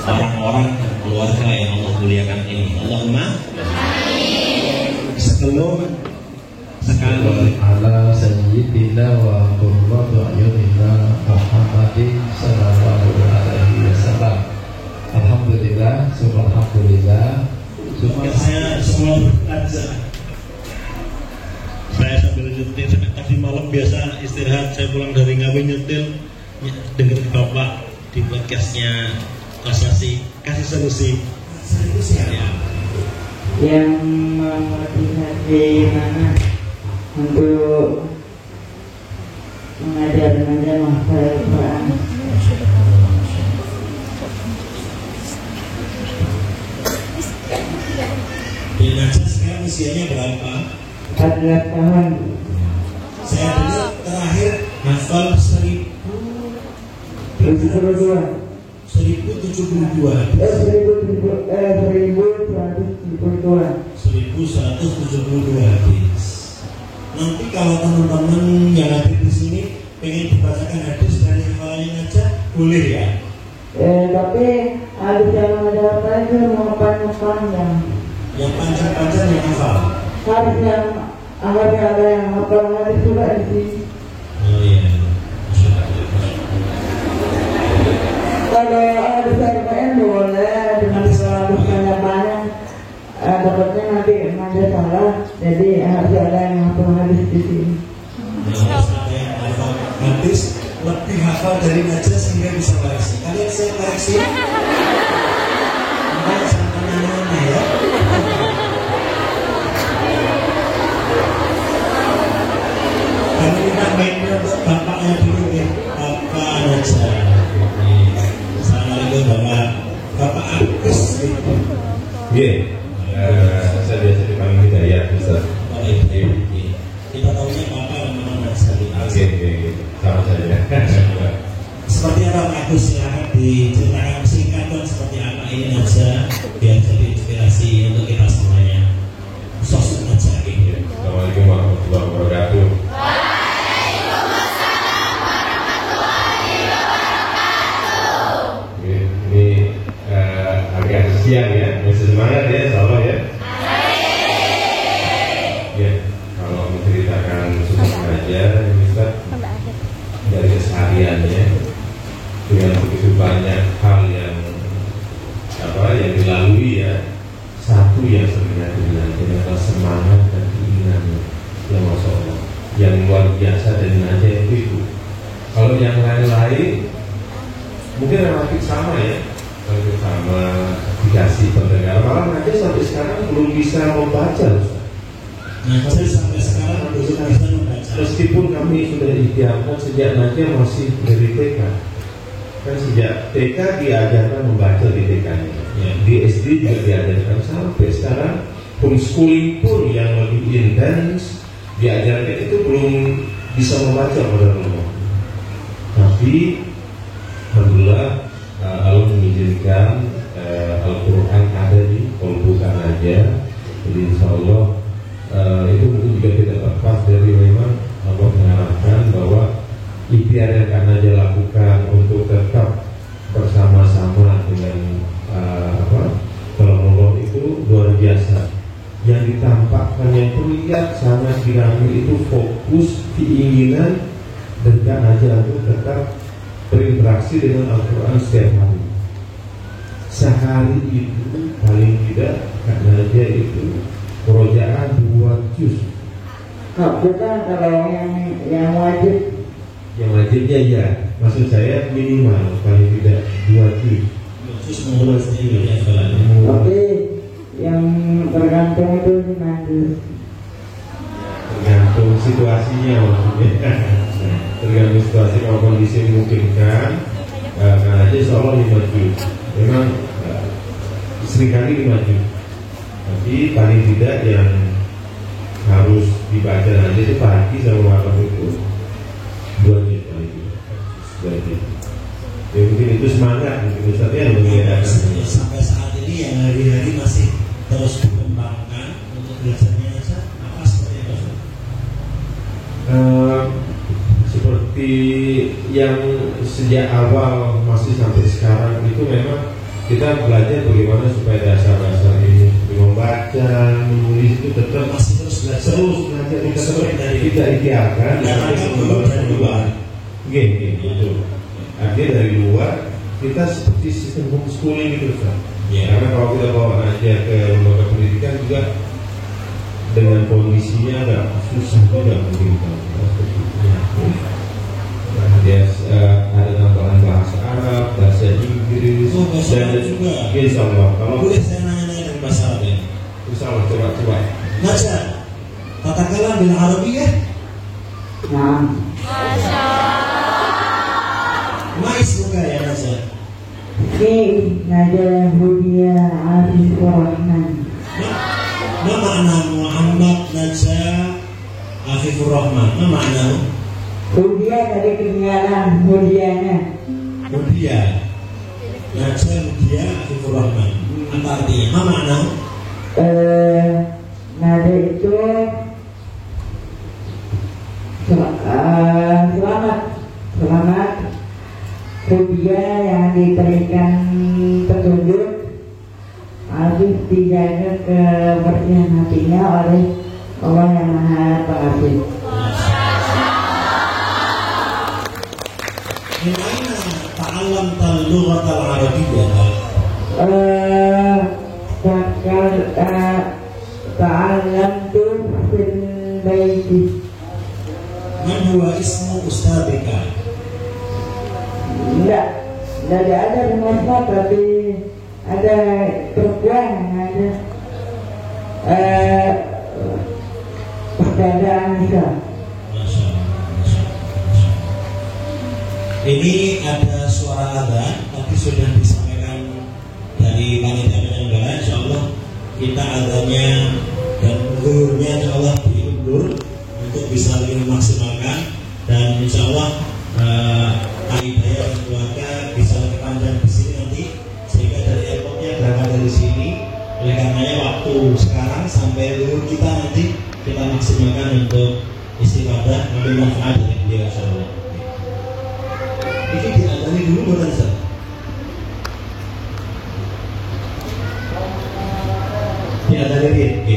orang-orang dan keluarga yang Allah muliakan ini. Allahumma sebelum sekali ala sayyidina wa qurratu a'yunina Muhammadin sallallahu alaihi wasallam. Alhamdulillah, subhanallah. Saya semua aja. Saya sambil nyetir, tadi malam biasa istirahat, saya pulang dari Ngawi nyetir, dengar Bapak di podcastnya kasih solusi ya. Yang memotivasi mana untuk mengajar menghafal Quran. Di Najah sekarang usianya berapa? 14 tahun. Saya dulu terakhir hafal 1172. 1172. hadis. Nanti kalau teman-teman yang ada di sini pengen dibacakan hadis dari hafalannya aja boleh ya? Tapi hadis yang ada apa itu mau panjang. Yang panjang-panjang yang hafal. Hadis yang ada yang hafal hadis juga di sini. Oh iya. Kalau ada saya boleh dengan selalu banyak dapatnya nanti ada salah, jadi harus ada yang hafal hadis di sini. Harus ada yang hafal hadis lebih hafal dari Najah sehingga bisa koreksi. Kalian saya koreksi? Enggak sampai mana ya? Kami minta baiknya untuk bapaknya dulu ya, Bapak Najah. Bapak Agus gitu. Iya. Saya biasa dipanggil Hidayat, Ustaz. Kita tahunya Bapak dan Mama Najah. Oke, sama saja. Seperti apa Pak Agus, silahkan diceritakan singkat dong seperti apa ini Najah biar jadi inspirasi untuk kita semuanya. Sosok Najah ini. Assalamualaikum warahmatullahi wabarakatuh. Siang ya, masih semangat ya, insyaallah ya. Ya, kalau menceritakan sosok Najah, Ustaz, dari kesehariannya dengan begitu banyak hal yang dilalui ya, satu yang sebenarnya adalah semangat dan keinginannya yang masya Allah, yang luar biasa dari Najah itu. Kalau yang lain-lain mungkin relatif sama ya. Sama dikasih pendengar, malah Najah sampai sekarang belum bisa membaca. Najah sampai sekarang belum bisa membaca. Meskipun kami sudah didiamkan sejak Najah masih dari TK. Kan sejak TK diajarkan membaca di TK-nya. Ya, di SD juga diajarkan sampai sekarang. Homeschooling pun yang lebih intens diajarkan itu belum bisa membaca pada rumah. Tapi alhamdulillah Allah mengizinkan Al-Quran ada di Kolbukan aja. Jadi insya Allah itu mungkin juga tidak lepas dari memang Allah mengarahkan bahwa ikhtiar yang akan Najah lakukan untuk tetap bersama-sama dengan Allah itu luar biasa. Yang ditampakkan yang terlihat sangat dinamis itu fokus keinginan dan Najah untuk tetap berinteraksi dengan Al-Quran setiap hari. Sehari itu paling tidak karena dia itu merojaan 2 juz. Bukan kalau yang wajib. Yang wajibnya ya, maksud saya minimal paling tidak 2 juz. Tapi yang tergantung itu nanti. Tergantung situasinya maksudnya. Tergantung situasi, kalau kondisi memungkinkan karena aja insya Allah 5 juz. Memang seringkali 5 juz, tapi paling tidak yang harus dibaca aja itu pagi sama malam itu 2 juz paling tidak. Ya mungkin itu semangat mungkin Ustaznya sampai saat ini yang hari-hari masih terus dikembangkan untuk belajarnya aja apa seperti apa? Seperti yang sejak awal masih sampai sekarang itu memang kita belajar bagaimana supaya dasar-dasar ini membaca, menulis itu tetap masih terus belajar. Kita ikhtiarkan. Karena dari luar. Gitu. Artinya dari luar kita seperti sistem homeschooling gitu kan. Karena kalau kita bawa aja ke lembaga pendidikan juga dengan kondisinya agak susah juga mungkin dia ada tambahan bahasa Arab, bahasa Inggris, dan juga. Insya Allah. Kalau boleh saya nanya dengan bahasa Arab ya? Insya Allah, coba. Baca. Katakanlah bil Arabiyah. Nah, Mais buka ya Naza. Naja Hudia Arifur Rahman. Ma makna Muhammad Naja Afifur Rahman? Ma makna? Hudia dari ketinggalan Hudianya. Hudia Naja Hudia Afifur Rahman. Apa artinya? Ma makna? Nada itu selamat Hudia yang diberikan petunjuk harus dijaga kebersihan hatinya oleh Allah yang Maha Pengasih. Gimana ta'allamta al-lughatal arabiyyah? Ta'allamtu fil baiti. Man huwa ismu ustadzika? Enggak ada di masa, tapi ada perempuan yang ada pada Anissa. Masya Allah. Ini ada suara adzan, tapi sudah disampaikan dari panitia penyelenggara. Insya Allah kita adzannya dan zuhurnya insya Allah diundur untuk bisa lebih memaksimalkan, dan insya Allah Aidaya dan keluarga bisa lebih panjang di sini nanti, sehingga dari airportnya berangkat dari sini. Oleh karenanya waktu sekarang sampai zuhur kita nanti kita maksimalkan untuk istifadah ambil manfaat dari beliau insya Allah. Ini diadani dulu bukan Ustaz? Diadani dia. Oke.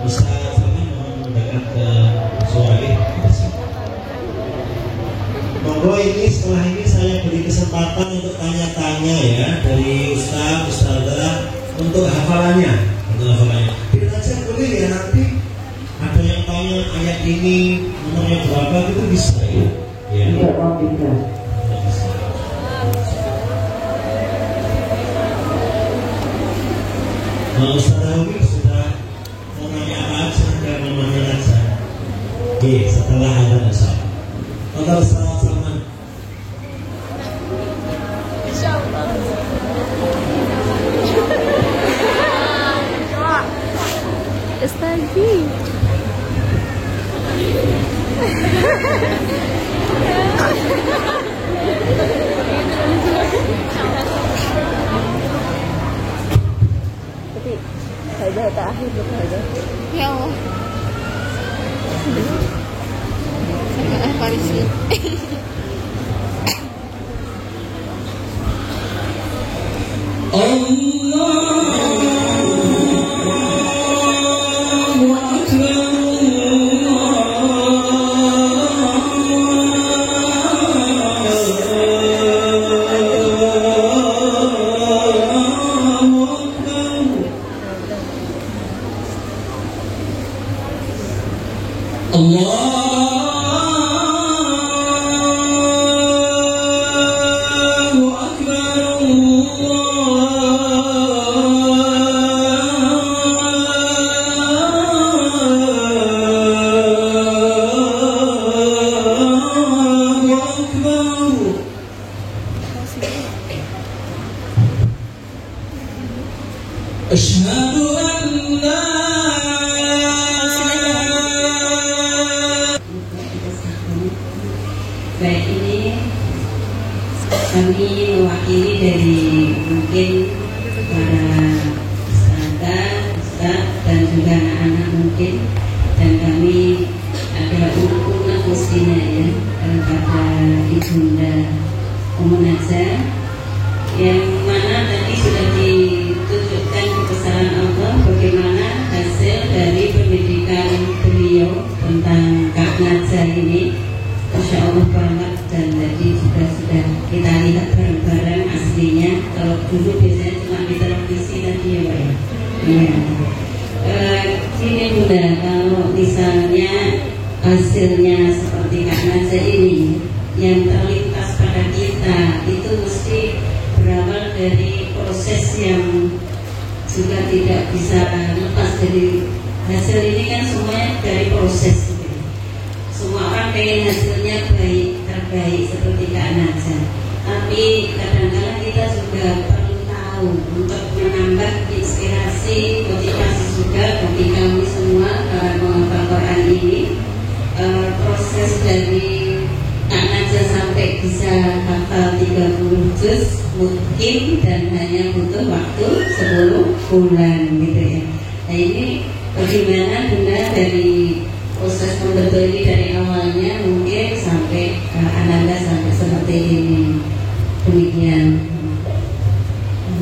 Ustaz Salman mohon mendekat ke suara ini. Monggo ini setelah ini saya beri kesempatan untuk tanya-tanya ya dari Ustaz, Ustazah untuk hafalannya. Kita aja boleh ya, nanti ada yang tanya ayat ini nomornya berapa itu bisa ya. Ya. Bisa. Ustaz Hawi sudah mau nanya apa aja, nggak mau nanya aja. Oke, setelah ada Ustaz. Untuk Ustaz Salman. Insyaallah. Ustazi. Tapi saya tak akhir saja. Ya Allah. Sekarang Farisi. Baik, ini kami mewakili dari mungkin para ustaz dan juga anak-anak mungkin, dan kami adalah umat muslimah ya, pada ibunda Ummu Naza yang mana tadi sudah dulu biasanya cuma di televisi tadi ya Pak ya. Iya. Gini Bunda, kalau misalnya hasilnya seperti Kak Naja ini yang terlintas pada kita itu mesti berawal dari proses yang juga tidak bisa lepas dari hasil ini kan semuanya dari proses gitu. Semua orang pengen hasilnya baik, terbaik seperti Kak Naja, tapi kadang-kadang kita juga perlu tahu untuk menambah inspirasi, motivasi juga bagi kami semua para penghafal Quran ini. Proses dari Kak Naja sampai bisa hafal 30 juz mungkin dan hanya butuh waktu 10 bulan gitu ya. Nah ini bagaimana Bunda dari proses membentuk ini dari awalnya mungkin sampai Ananda sampai seperti ini. Demikian.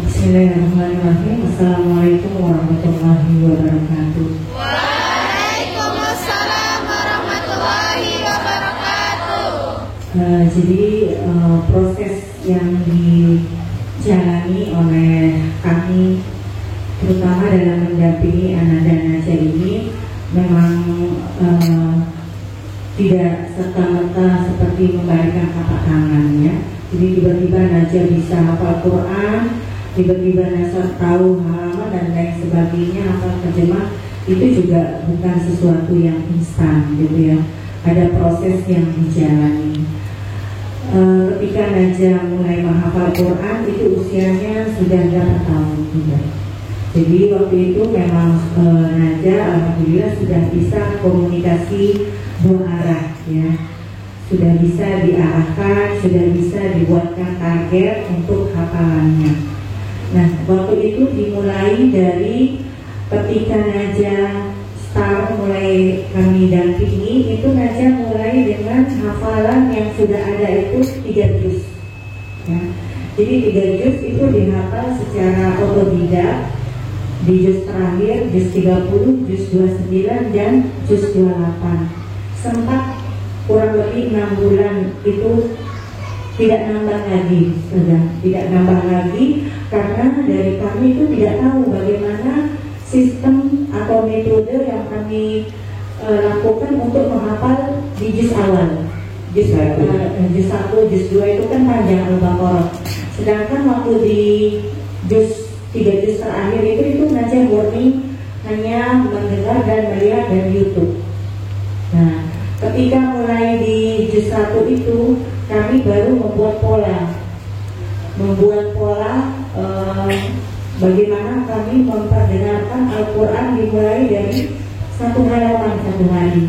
Bismillahirrahmanirrahim. Assalamualaikum warahmatullahi wabarakatuh. Waalaikumsalam warahmatullahi wabarakatuh. Jadi proses yang dijalani oleh kami terutama dalam mendampingi Ananda Naja ini memang tidak serta-merta seperti membalikkan telapak tangannya. Jadi tiba-tiba Naja bisa hafal Quran, tiba-tiba Naja tahu halaman dan lain sebagainya, hafal terjemah, itu juga bukan sesuatu yang instan gitu ya. Ada proses yang dijalani. Ketika Naja mulai menghafal Quran itu usianya sudah 8 tahun juga. Jadi waktu itu memang Naja alhamdulillah sudah bisa komunikasi dua arah ya. Sudah bisa diarahkan, sudah bisa dibuatkan target untuk hafalannya. Nah, waktu itu dimulai dari ketika Naja start mulai kami dampingi, itu Naja mulai dengan hafalan yang sudah ada itu 3 juz ya. Jadi 3 juz itu dihafal secara otodidak di juz terakhir, juz 30, juz 29 dan juz 28. Sempat kurang lebih 6 bulan itu tidak nambah lagi, tidak nambah lagi karena dari kami itu tidak tahu bagaimana sistem atau metode yang kami lakukan untuk menghafal di juz awal. Juz 1, juz 2 itu kan panjang Al-Baqarah. Sedangkan waktu di juz 3 juz terakhir itu Naja murni hanya mendengar dan melihat dari YouTube. Nah, ketika mulai di juz 1 itu kami baru membuat pola bagaimana kami memperdengarkan Al-Quran dimulai dari 1 halaman 1 hari.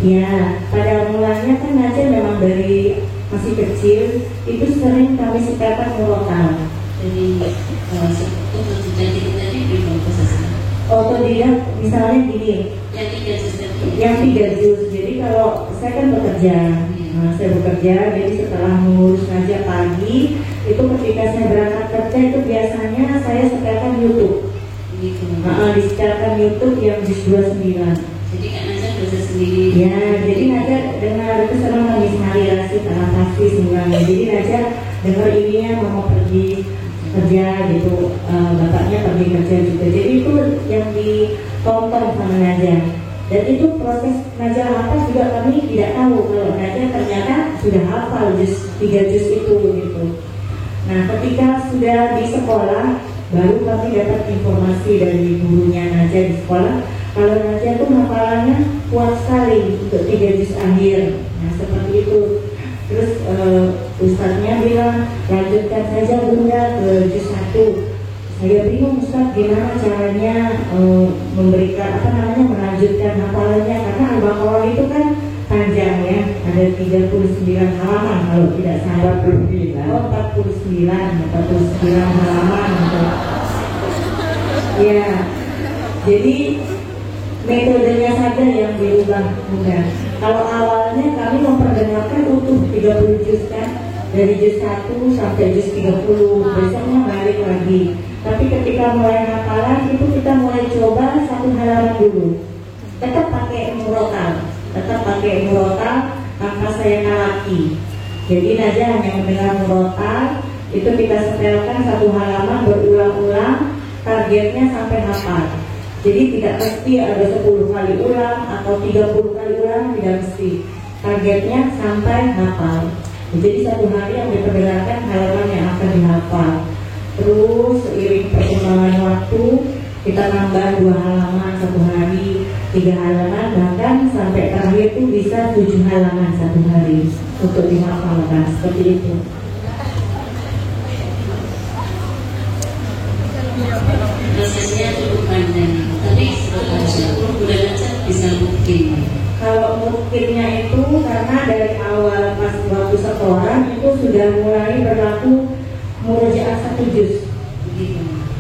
Ya, pada mulanya kan Naja memang dari masih kecil itu sering kami setelkan murotal. Jadi otodidak itu tadi belum prosesnya. Otodidak misalnya gini, yang 3 juz. Jadi kalau saya kan bekerja, saya bekerja, jadi setelah mengurus Naja pagi, itu ketika saya berangkat kerja itu biasanya saya setelkan YouTube. Disetelkan YouTube yang juz 29. Jadi Kak Naja bisa sendiri. Ya, jadi Naja dengar itu senang nangis hari pasti semuanya. Jadi Naja dengar ininya mau pergi kerja gitu, bapaknya pergi kerja juga. Jadi itu yang ditonton sama Naja. Dan itu proses Naja hafal juga kami tidak tahu kalau Naja ternyata sudah hafal 3 juz itu gitu. Nah, ketika sudah di sekolah baru kami dapat informasi dari gurunya Naja di sekolah kalau Naja itu hafalannya kuat sekali untuk 3 juz akhir. Nah, seperti itu. Terus ustadznya bilang lanjutkan saja Bunda ke juz 1. Saya bingung Ustadz gimana caranya memberikan melanjutkan hafalannya karena Al-Baqarah itu kan panjang ya, ada 39 halaman kalau tidak salah. 49 halaman gitu. Ya, jadi metodenya saja yang diubah Bunda. Kalau awalnya kami memperdengarkan utuh 30 juz kan, dari juz 1 sampai juz 30, besoknya balik lagi. Tapi ketika mulai hafalan itu kita mulai coba 1 halaman dulu. Tetap pakai murotal tanpa saya ngalaki. Jadi Naja hanya mendengar murotal, itu kita setelkan satu halaman berulang-ulang, targetnya sampai hafal. Jadi tidak mesti ada 10 kali ulang atau 30 kali ulang, tidak mesti. Targetnya sampai hafal. Jadi satu hari yang diperdengarkan halaman yang akan dihafal. Terus seiring perkembangan waktu kita nambah 2 halaman satu hari, 3 halaman, bahkan sampai terakhir itu bisa 7 halaman satu hari untuk dihafalkan, seperti itu. Prosesnya cukup panjang, tapi mudah aja bisa mungkin. Kalau mungkinnya itu karena dari awal pas waktu setoran itu sudah mulai berlaku murojaah 1 juz.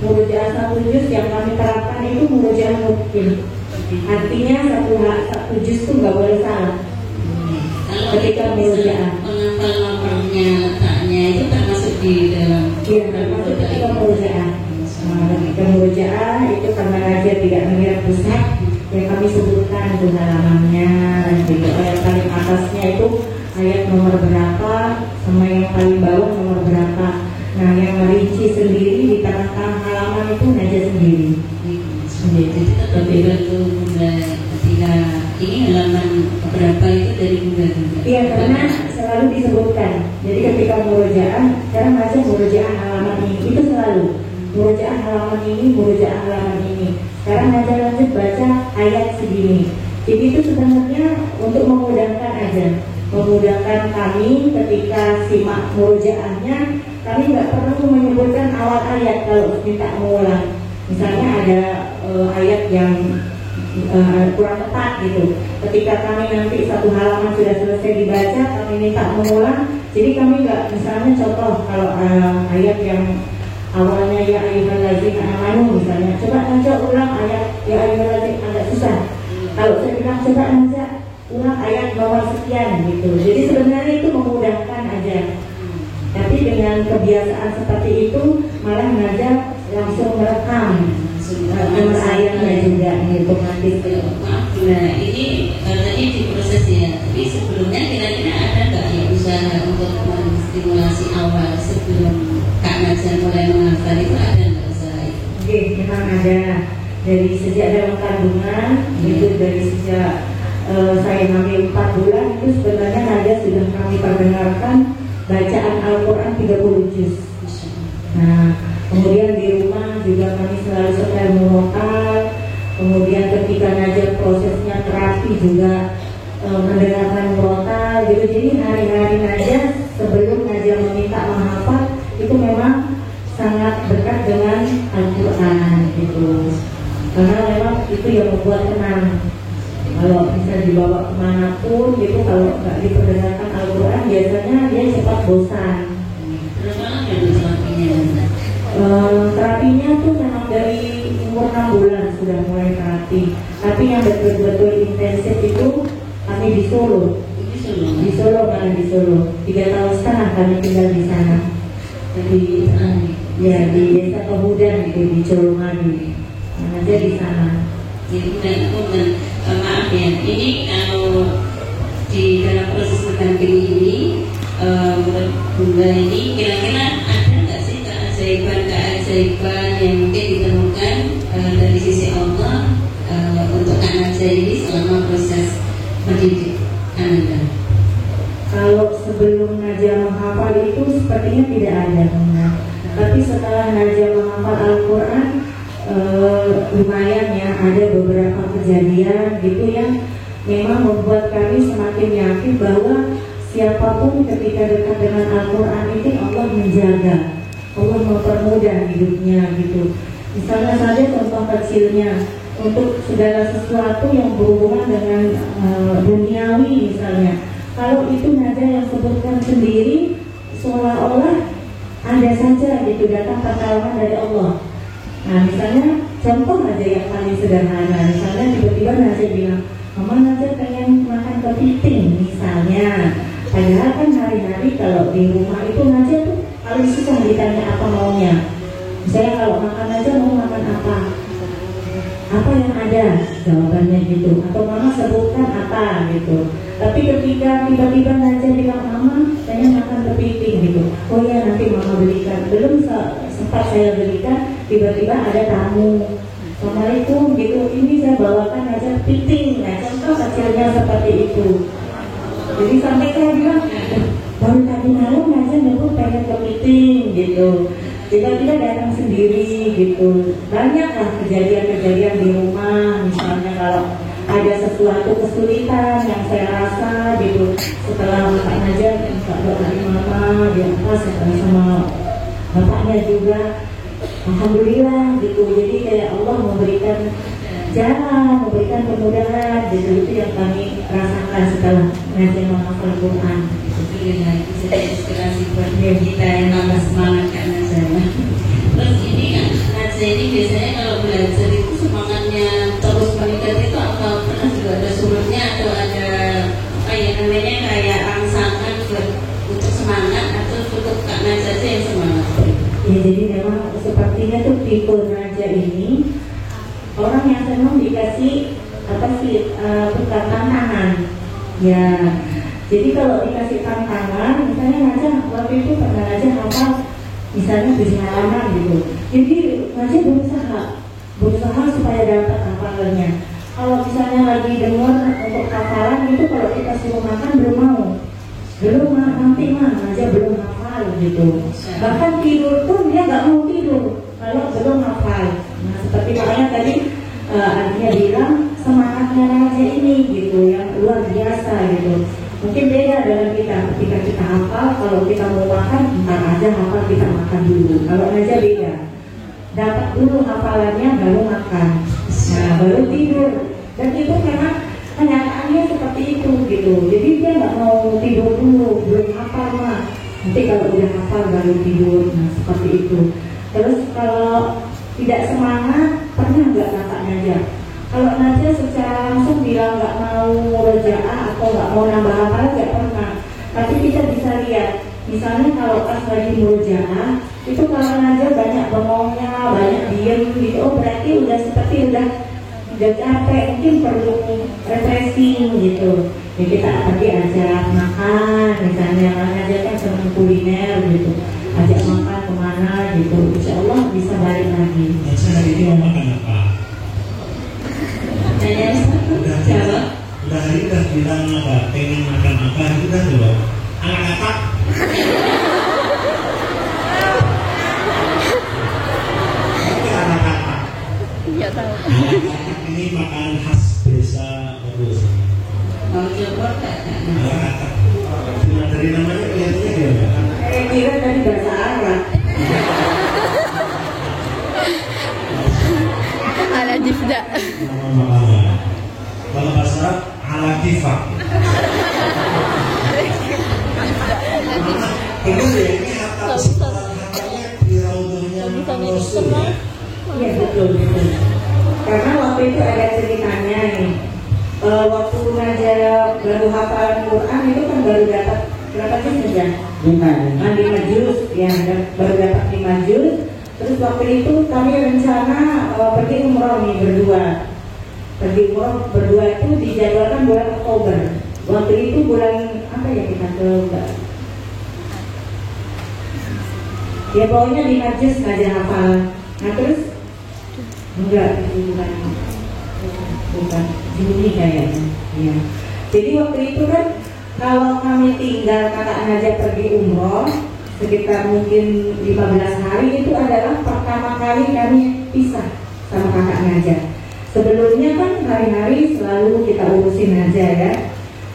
Murojaah 1 juz yang kami terapkan itu murojaah mungkin. Artinya satu juz itu nggak boleh salah. Ketika murojaah. Penghafal nomornya, letaknya itu termasuk di dalam. Iya, termasuk ketika murojaah. Ketika murojaah itu karena raja tidak melihat pusat, yang kami sebutkan itu halamannya, gitu. Ayat paling atasnya itu ayat nomor berapa, sama yang paling bawah nomor berapa. Nah, yang merinci sendiri di tengah-tengah halaman itu Naja sendiri. Jadi tetap dibantu Bunda ketika ini halaman berapa itu dari Bunda. Iya, karena selalu disebutkan. Jadi ketika murojaah, sekarang baca murojaah halaman ini, itu selalu murojaah halaman ini, murojaah halaman ini. Sekarang Naja lanjut baca ayat segini. Jadi itu sebenarnya untuk memudahkan aja, memudahkan kami ketika simak murojaahnya. Kami nggak perlu menyebutkan awal ayat kalau minta mengulang. Misalnya ada ayat yang kurang tepat gitu. Ketika kami nanti satu halaman sudah selesai dibaca, kami minta mengulang. Jadi kami nggak, misalnya contoh kalau ayat yang awalnya ya ayyuhallazina amanu misalnya, coba Naja ulang ayat ya ayyuhallazina, agak susah. Kalau saya bilang coba Naja ulang ayat nomor sekian gitu. Jadi sebenarnya itu memudahkan aja. Tapi dengan kebiasaan seperti itu malah Naja langsung merekam nomor ayatnya juga gitu. Maaf, nah ini tadi diproses ya. Tapi sebelumnya kira-kira ada nggak ya usaha untuk menstimulasi awal sebelum Kak Naja mulai menghafal itu, ada nggak usaha itu? Oke, memang ada. Dari sejak dalam kandungan, itu dari sejak saya hamil 4 bulan itu sebenarnya Naja sudah kami perdengarkan bacaan Al-Quran 30 juz. Nah, kemudian di rumah juga kami selalu setel murotal. Kemudian ketika Naja prosesnya terapi juga mendengarkan murotal gitu. Jadi hari-hari Naja sebelum Naja meminta menghafal itu memang sangat dekat dengan Al-Quran gitu. Karena memang itu yang membuat tenang. Kalau bisa dibawa kemanapun gitu, kalau nggak diperdengarkan Al-Quran biasanya dia cepat bosan. Berapa lama itu terapinya? Terapinya tuh memang dari umur 6 bulan sudah mulai terapi. Tapi yang betul-betul intensif itu kami di Solo. Di Solo, malah di Solo. 3 tahun setengah kami tinggal di sana. Di ya di desa Pemuda gitu, di Colomadu. Aja di sana. Jadi dan maaf ya, ini kalau di dalam proses mendampingi ini menurut Bunda ini kira-kira ada nggak sih keajaiban yang mungkin ditemukan dari sisi Allah untuk Kak Naja ini selama proses mendidik Anda? Kalau sebelum Naja menghafal itu sepertinya tidak ada, tapi setelah Naja menghafal Al-Quran lumayan ya, ada beberapa kejadian gitu yang memang membuat kami semakin yakin bahwa siapapun ketika dekat dengan Al-Quran itu Allah menjaga, Allah mempermudah hidupnya gitu. Misalnya saja contoh kecilnya, untuk segala sesuatu yang berhubungan dengan duniawi misalnya, kalau itu Naja yang sebutkan sendiri seolah-olah ada saja gitu datang pertolongan dari Allah. Nah misalnya contoh aja yang paling sederhana, misalnya tiba-tiba Naja bilang, Mama Naja pengen makan kepiting misalnya. Padahal kan hari-hari kalau di rumah itu Naja tuh paling susah ditanya apa maunya. Misalnya kalau makan Naja mau makan apa yang ada jawabannya gitu, atau Mama sebutkan apa gitu. Tapi ketika tiba-tiba Naja bilang Mama pengen makan kepiting gitu, oh ya nanti Mama belikan saya berikan, tiba-tiba ada tamu, Assalamualaikum gitu, ini saya bawakan aja kepiting. Nah contoh kecilnya seperti itu. Jadi sampai saya bilang, baru tadi malam aja nyebut pengen kepiting gitu, tiba-tiba datang sendiri gitu. Banyak lah kejadian-kejadian di rumah, misalnya kalau ada sesuatu kesulitan yang saya rasa gitu, setelah Pak Najar minta doa dari mama, dia setelah sama bapaknya juga, alhamdulillah gitu. Jadi kayak Allah memberikan jalan, memberikan kemudahan gitu. Itu yang kami rasakan setelah ngaji menghafal Quran. Alhamdulillah, itu jadi inspirasi buat kita yang nambah semangat Kak Naza. Terus ini kan Naza ini biasanya kalau belajar itu semangatnya terus meningkat itu apa? Pernah juga ada surutnya atau ada apa ya namanya kayak rangsangan untuk semangat atau cukup Kak Naza aja yang semangat? Ya jadi memang sepertinya tuh tipe Naja ini orang yang senang dikasih apa sih tantangan. Ya jadi kalau dikasih tantangan, misalnya Naja waktu itu pernah Naja hafal misalnya 7 halaman gitu. Jadi Naja berusaha supaya dapat hafalannya. Kalau misalnya lagi dengar untuk hafalan itu, kalau kita suruh makan belum nanti Naja belum hafal gitu. Bahkan tidur pun dia nggak mau tidur kalau belum hafal. Nah seperti makanya tadi artinya bilang semangatnya Naja ini gitu yang luar biasa gitu. Mungkin beda dengan kita, ketika kita hafal, kalau kita mau makan, ntar aja hafal kita makan dulu. Kalau Naja beda, dapat dulu hafalannya baru makan, nah baru tidur. Dan itu karena kenyataannya seperti itu gitu. Jadi dia nggak mau tidur dulu, belum hafal mah. Nanti kalau udah hafal baru tidur, nah seperti itu. Terus kalau tidak semangat, pernah nggak kakak Naja? Kalau Naja secara langsung bilang nggak mau murojaah atau nggak mau nambah hafalan, nggak pernah. Tapi kita bisa lihat, misalnya kalau pas lagi murojaah, itu kalau Naja banyak bengongnya, banyak diem gitu, oh berarti udah capek, mungkin perlu refreshing gitu. Ya kita tadi ajak makan, misalnya Naja kan senang kuliner gitu, ajak makan kemana gitu, insya Allah bisa balik lagi. Naja hari ini mau makan apa? Udah bilang apa, pengen makan apa, kita belum anak-anak Iya tahu. anak-anak ini makanan khas desa terus Mau coba Kak? anak-anak cuma dari namanya kelihatannya gimana? Kira tadi bahasa Arab. Ala jifda. Nama makanan kalau bahasa ala kifak. Benar ya, ini hatanya di raudhahnya Rasul ya. Iya betul. Karena waktu itu ada ceritanya nih. Waktu Naja baru hafalan Quran itu kan baru dapat berapa juz ya? 5 juz ya, baru dapat 5 juz. Terus waktu itu kami rencana pergi umroh nih berdua. Pergi umroh berdua itu dijadwalkan bulan Oktober. Waktu itu bulan apa ya kita ke ya pokoknya 5 juz Naja hafal. Nah terus enggak, itu bukan Juni kayaknya ya. Jadi waktu itu kan kalau kami tinggal kakak Naja pergi umroh sekitar mungkin 15 hari, itu adalah pertama kali kami pisah sama kakak Naja. Sebelumnya kan hari-hari selalu kita urusin Naja ya.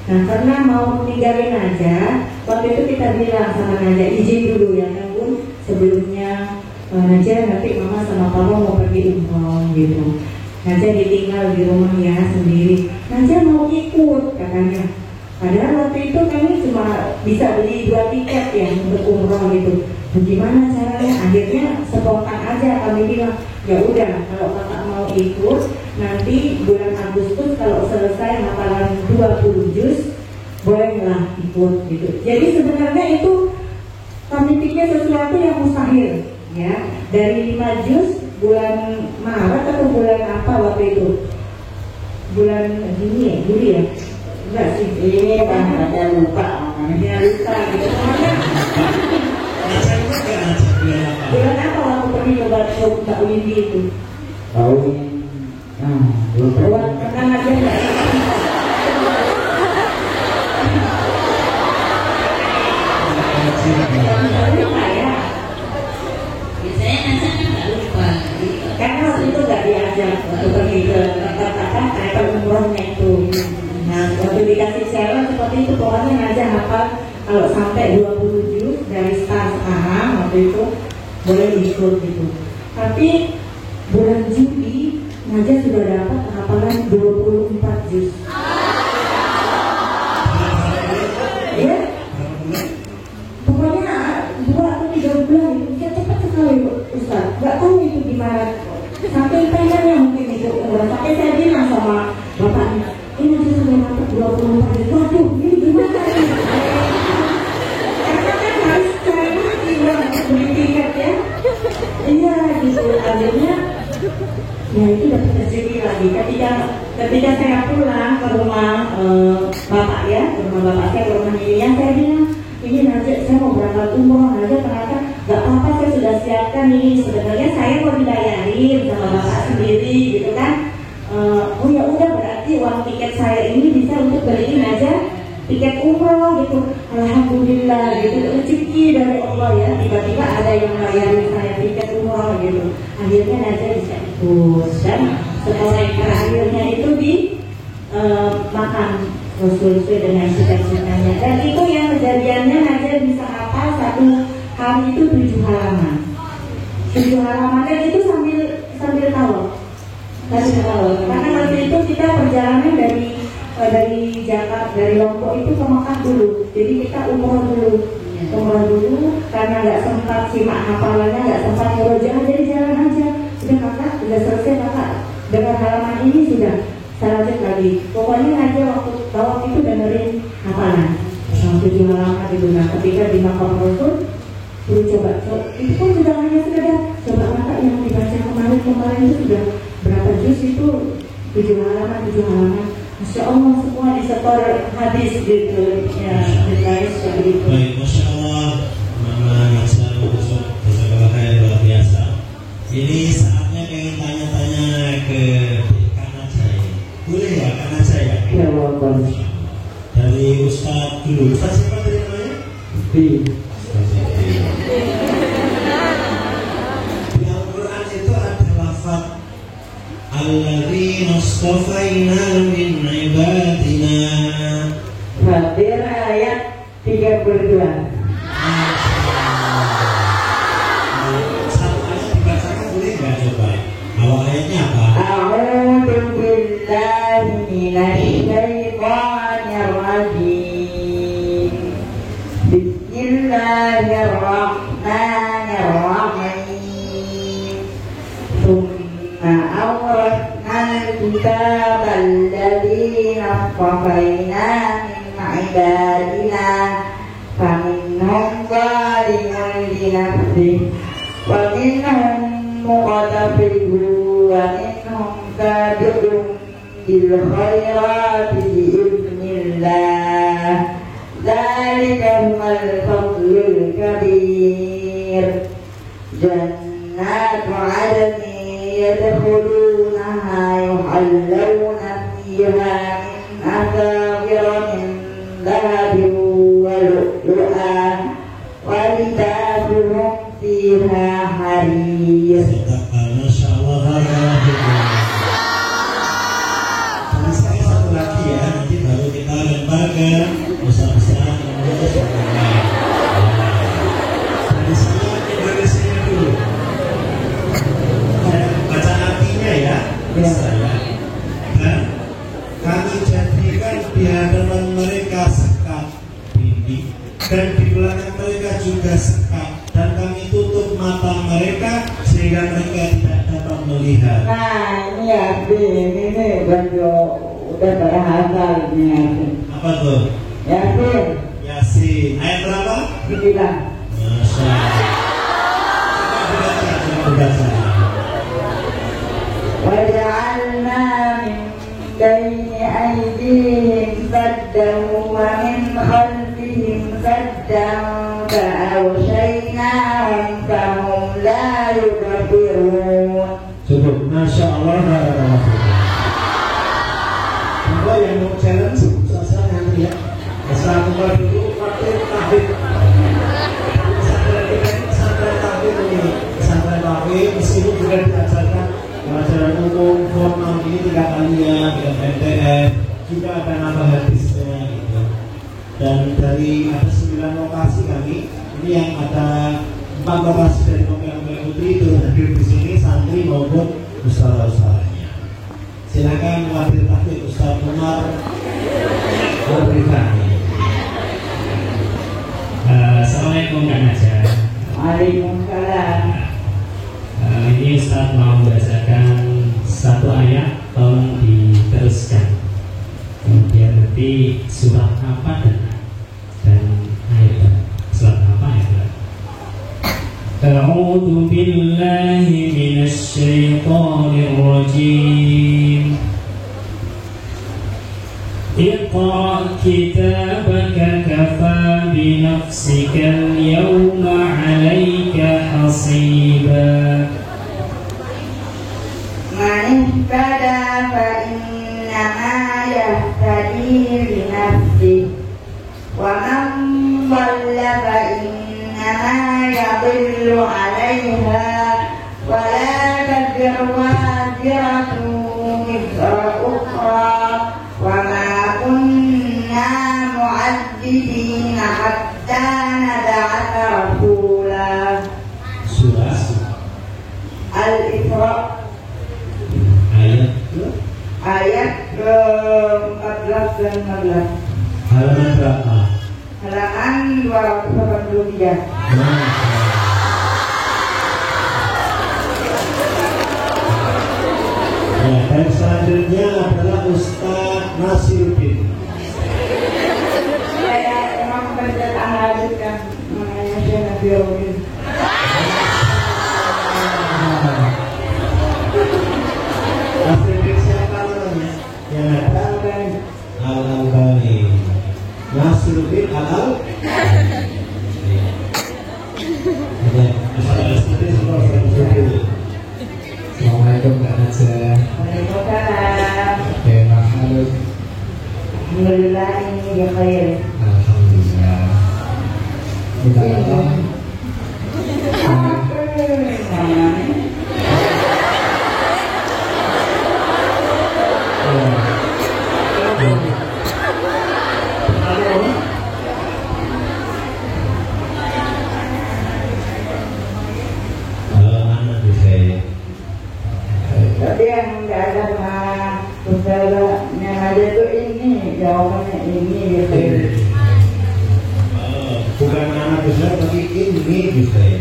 Nah karena mau tinggalin Naja, waktu itu kita bilang sama Naja, izin dulu ya kan Bun, sebelumnya Naja nanti mama sama papa mau pergi umroh gitu. Naja ditinggal di rumah ya sendiri. Naja mau ikut katanya. Padahal waktu itu kami cuma bisa beli 2 tiket ya untuk umroh gitu. Bagaimana caranya? Akhirnya spontan aja kami bilang, ya udah kalau kakak mau ikut nanti bulan Agustus kalau selesai hafalan 20 juz bolehlah ikut gitu. Jadi sebenarnya itu kami pikir sesuatu yang mustahil ya. Dari 5 juz bulan Maret atau bulan apa waktu itu? Bulan Juli ya? Enggak sih, ini kan ada lupa namanya lupa gitu. Bulan apa waktu pergi ke Windy itu? Tahu? Buat pernah ngajar nggak? Biasanya Nasa kan nggak lupa. Karena waktu itu nggak diajak untuk pergi ke tempat travel umrohnya itu. Nah, waktu dikasih challenge seperti itu, pokoknya Naja hafal kalau sampai 20 juz dari start sekarang waktu itu boleh ikut gitu. Tapi bulan Juli Naja sudah dapat hafalan 24 juz. Ya, pokoknya 2 atau 3 bulan itu ya cepat sekali Ustaz. Gak tahu itu gimana. Sampai pengennya mungkin itu sampai saya bilang sama bapaknya, ini Naja sudah dapat 24 juz. Waduh, ini gimana ini? Karena kan harus cari lagi uang beli tiket ya. Iya gitu, akhirnya ya itu dapat rezeki lagi. Ketika saya pulang ke rumah bapak ya, ke rumah bapak saya, ke rumah Nininya, saya bilang, ini Naja saya mau berangkat umroh. Naja ternyata gak apa-apa, saya sudah siapkan ini. Sebenarnya saya mau dibayarin sama bapak sendiri gitu kan. Oh ya udah, berarti uang tiket saya ini bisa untuk beliin Naja tiket umroh gitu. Alhamdulillah gitu, rezeki dari Allah ya. Tiba-tiba ada yang bayarin saya tiket umroh gitu. Akhirnya Naja bisa ikut, dan setelah terakhirnya itu di makan Rasul dengan cita-citanya. Dan itu yang kejadiannya Naja bisa hafal satu hari itu 7 halaman. 7 halaman dan itu sambil tahu. Karena waktu itu kita perjalanan dari Jakarta, dari Lombok itu ke Mekah dulu. Jadi kita umroh dulu. Karena nggak sempat simak hafalannya, nggak sempat ngerojaah, jadi jalan aja. Udah kakak, udah selesai kakak. Dengan halaman ini sudah saya lanjut lagi. Pokoknya aja waktu itu dengerin hafalan. 7 halaman itu. Nah, ketika di makam Rasul, suruh coba. Itu pun sudah hanya sekedar coba kakak yang dibaca kemarin itu sudah berapa juz itu 7 halaman. Masya Allah, semua disetor hadis gitu ya, ditulis seperti itu. Baik, Masya Allah, Mama Nasa luar biasa. Ini saatnya pengen tanya-tanya ke Kak saya. Boleh ya Kak saya? Ya, boleh. Dari Ustaz dulu. Ustaz siapa tadi namanya? Di Al-Quran itu ada lafaz Alladzina astafaina min ibadina. Fatir ayat 32. Satu ayat dibacakan boleh nggak coba? Awal ayatnya apa? A'udzu billahi minasy syaithanir rajim. Bismillahirrahmanirrahim. Tsumma awrasnal kitaba alladzina astafaina min ibadina faminhum zalimun li nafsihi wa minhum muqtasidun wa minhum sabiqun bil khairati bi'iznillah. Dzalika huwal fadlul kabir. Jannatu 'adnin yadkhulunaha yuhallawna fiha min asawira min dhahabin wa lu'lu'an wa libasuhum fiha harir. Masya Allah. Dan saya satu lagi ya, nanti baru kita lempar ke besar-besar dari sana Indonesia dulu. Saya baca artinya ya, bisa ya. Dan kami jadikan di hadapan mereka sekat bindi, dan di belakang mereka juga sekat, dan kami tutup mata mereka sehingga mereka tidak dapat melihat. Nah, ini Yasin, ini baju udah berhafal ini Yasin. Apa tuh? Yasin, Yasin. Ayat berapa? 9. Masya Allah. Coba dibaca. وجعلنا من بين أيديهم سدا ومن خلفهم سدا فأغشيناهم فهم لا يبصرون. singkatannya, film MTF, juga ada nama hadisnya gitu. Dan dari ada 9 lokasi kami, ini yang ada 4 lokasi dari Novel Putri itu hadir di sini santri maupun ustaz-ustaznya. Silakan wakil tahqiq Ustaz Umar Rifani. Assalamualaikum Kak Naja. Waalaikumsalam. Ini Ustaz mau membacakan satu ayat, tolong diteruskan. Kemudian nanti surat apa dan ayat surat apa ya? A'udzu billahi minasy syaithanir rajim. Iqra' kitabaka kafaa bi nafsika al-yawma 'alaika hasiba. Man ihtada fa innama yahtadi li nafsihi wa man dhalla fa innama yadhillu 'alayha wa la taziru waziratun wizra ukhra wa ma kunna mu'adzibina hatta nab'atha rasula. Surah Al-Isra ayat ke-14 dan 15. halaman berapa? Halaman 283. Ya, dan selanjutnya adalah Ustaz Nasiruddin. Saya emang pencetak hadis kan, makanya saya nabiuddin. Nasiruddin siapa namanya? Yang ada Al-Albani. Nasiruddin Al-Albani. Assalamualaikum Kak Naja. Waalaikumsalam. Halo. Alhamdulillah ini dia khair. Alhamdulillah. Minta tolong. Tapi yang nggak ada yang ada itu ini jawabannya ini gitu. Bukan anak besar tapi ini juga ya.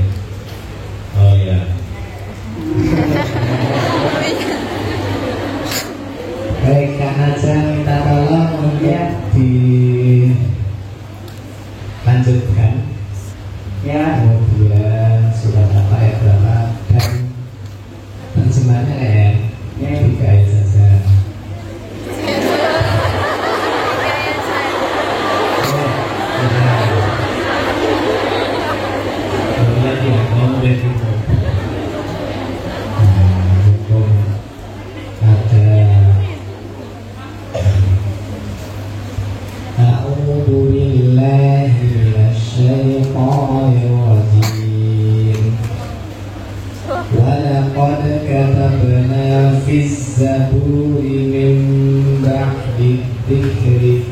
Oh ya. Baik Kak Naja, minta tolong untuk dilanjutkan. Ya. Kemudian surat apa ayat berapa dan terjemahnya ya 3 ayat saja. A'udzu billahi minasy syaithanir rajim. Walaqad katabna fiz zaburi min ba'di dzikri.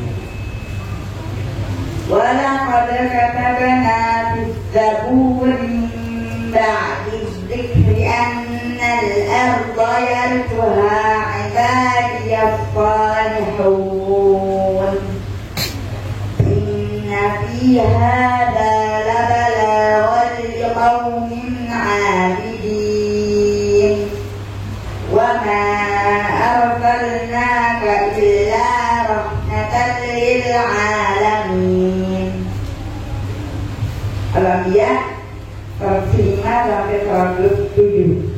Walaqad katabna fiz zaburi min ba'di dzikri annal arda yarithuha 'ibadiyas salihun. Inna fi hadza labalaghan liqaumin 'abidin. Wa ma arsalnaka illa rahmatan lil 'alamin. Al-Anbiya 105 sampai 107.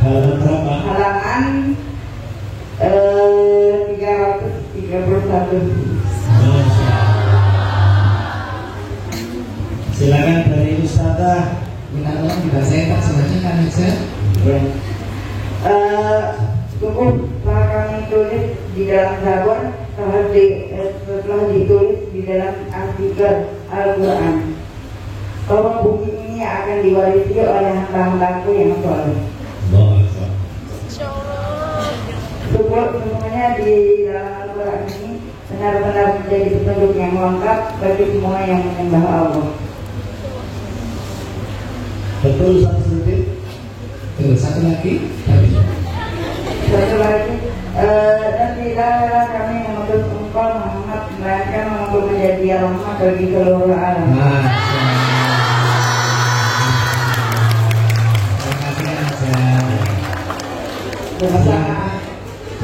Halaman berapa? Halaman 331. Masya Allah. Silakan dari Ustazah. Minta tolong dibacain Pak semuanya Kak Naja. Cukup setelah kami tulis di dalam Zabur, setelah ditulis di dalam artikel Al-Quran, bahwa bumi ini akan diwarisi oleh hamba-hambaku yang soleh. Semuanya di dalam Al-Quran ini benar-benar menjadi petunjuk yang lengkap bagi semua yang menyembah Allah. Betul satu sedikit. Satu lagi. Satu lagi, dan tidaklah kami mengutus engkau Muhammad melainkan untuk menjadi rahmat bagi seluruh alam.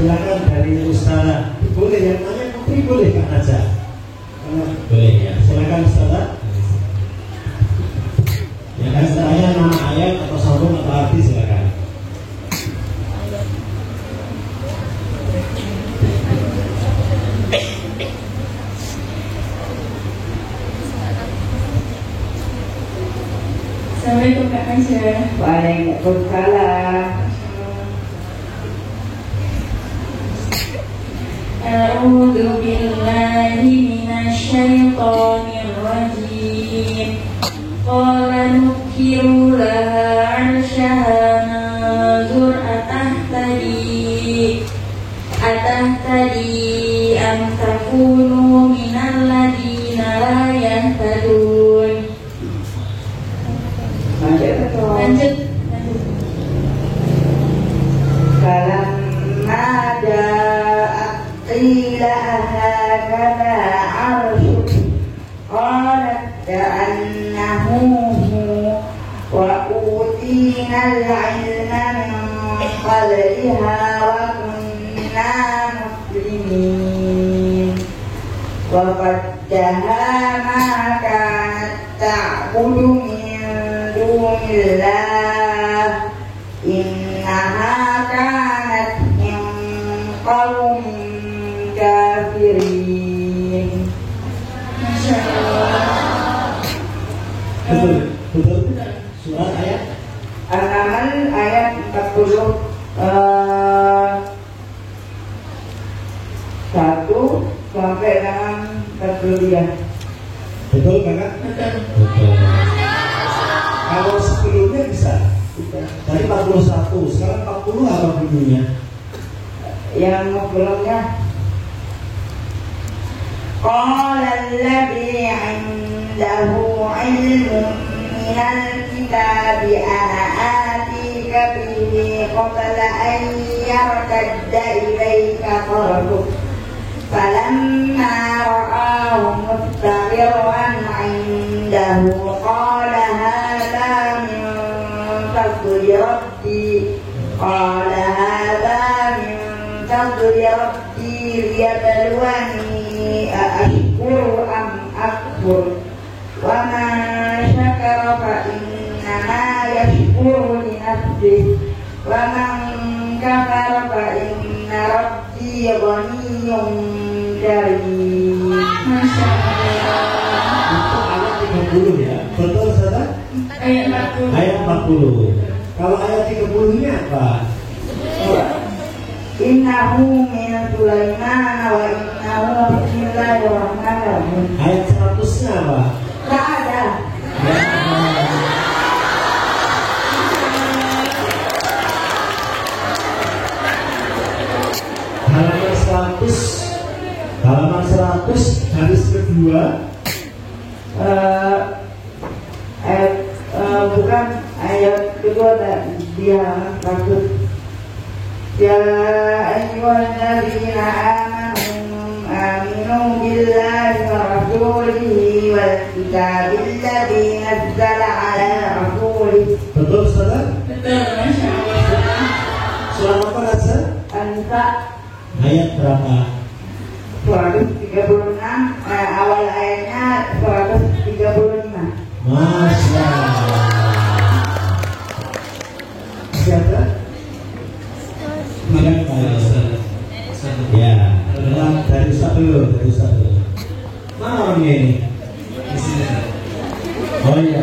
Silakan dari Ustazah. Boleh yang nanya Putri boleh Kak Naja? Boleh ya. Silakan Ustazah. Ya kan saya nama ayat atau sambung atau arti silakan. Assalamualaikum Kak Naja. Waalaikumsalam. A'udzu billahi minasyaitonir rajim. Qala nukiru laha 'arsyaha nanzur atahtadi am takunu minal ladina la yahtadun. Lanjut. Falamma ja'at qila hakadha 'arshuk qalat ka'annahu wa utina al-'ilma min qabliha wa kunna muslimin wa qaddaha ma kanat ta'budu min dunillah innaha kanat min qaumin kafirin. Masya Allah. Betul tidak? Surat ayat An-Nahl ayat 40 1 sampai dengan 43. betul Kakak? Betul. Kalau sebelumnya bisa. Tadi 41, sekarang 40 apa bunyinya? Yang sebelumnya qala alladhi 'indahu 'ilmun minal kitabi ana atika bihi qabla an yartadda ilayka tarfuk falamma ra'ahu mustaqirran 'indahu qala hadha min fadli rabbi qala hadha min fadli rabbi liyabluwani aashkuru am akfur wa man syakara fa innama yashkuru li nafsihi wa man kafara fa inna rabbi ghaniyyun karim. Masya Allah. Itu ayat 30 ya. Betul Ustazah? Ayat 40. Ayat 40. Kalau ayat 30 ini apa? Innahu min Sulaiman wa innahu bismillahirrahmanirrahim. Ayat 100-nya apa? Tak ada. Halaman 100 hadis kedua. Bukan ayat kedua di halaman 100. Ya ayyuhalladzina aminu billahi wa rasulihi wal kitabil ladzi nazzala ala rasulihi. Betul Ustazah? Betul, Masya Allah. Surah apa Naza? An-Nisa Ayat berapa? 136, awal ayatnya 135. Masya Allah. Siapa? Silakan Pak Ustaz. Ya, dari satu. Mana orangnya ini? Oh iya.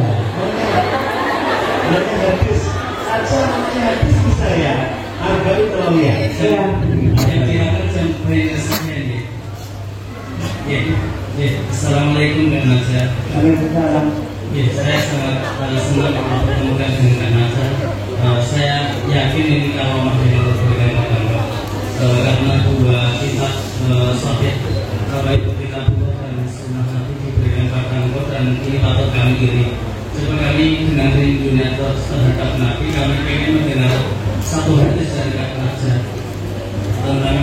Namanya hadis. Asal namanya hadis bisa ya. Arba'in Nawawiyah. Iya. Assalamualaikum Kak Naza. Waalaikumsalam. Ya, saya sangat senang bertemukan dengan Kak Naza. Saya yakin ini kalau masih bergabung. karena dua kitab sahih, baik kitab dan sunnah Nabi diberikan kepada engkau, dan ini patut kami iri. Coba kami dengan rindunya terhadap Nabi, kami ingin mendengar satu hadis dari Kak Najah tentang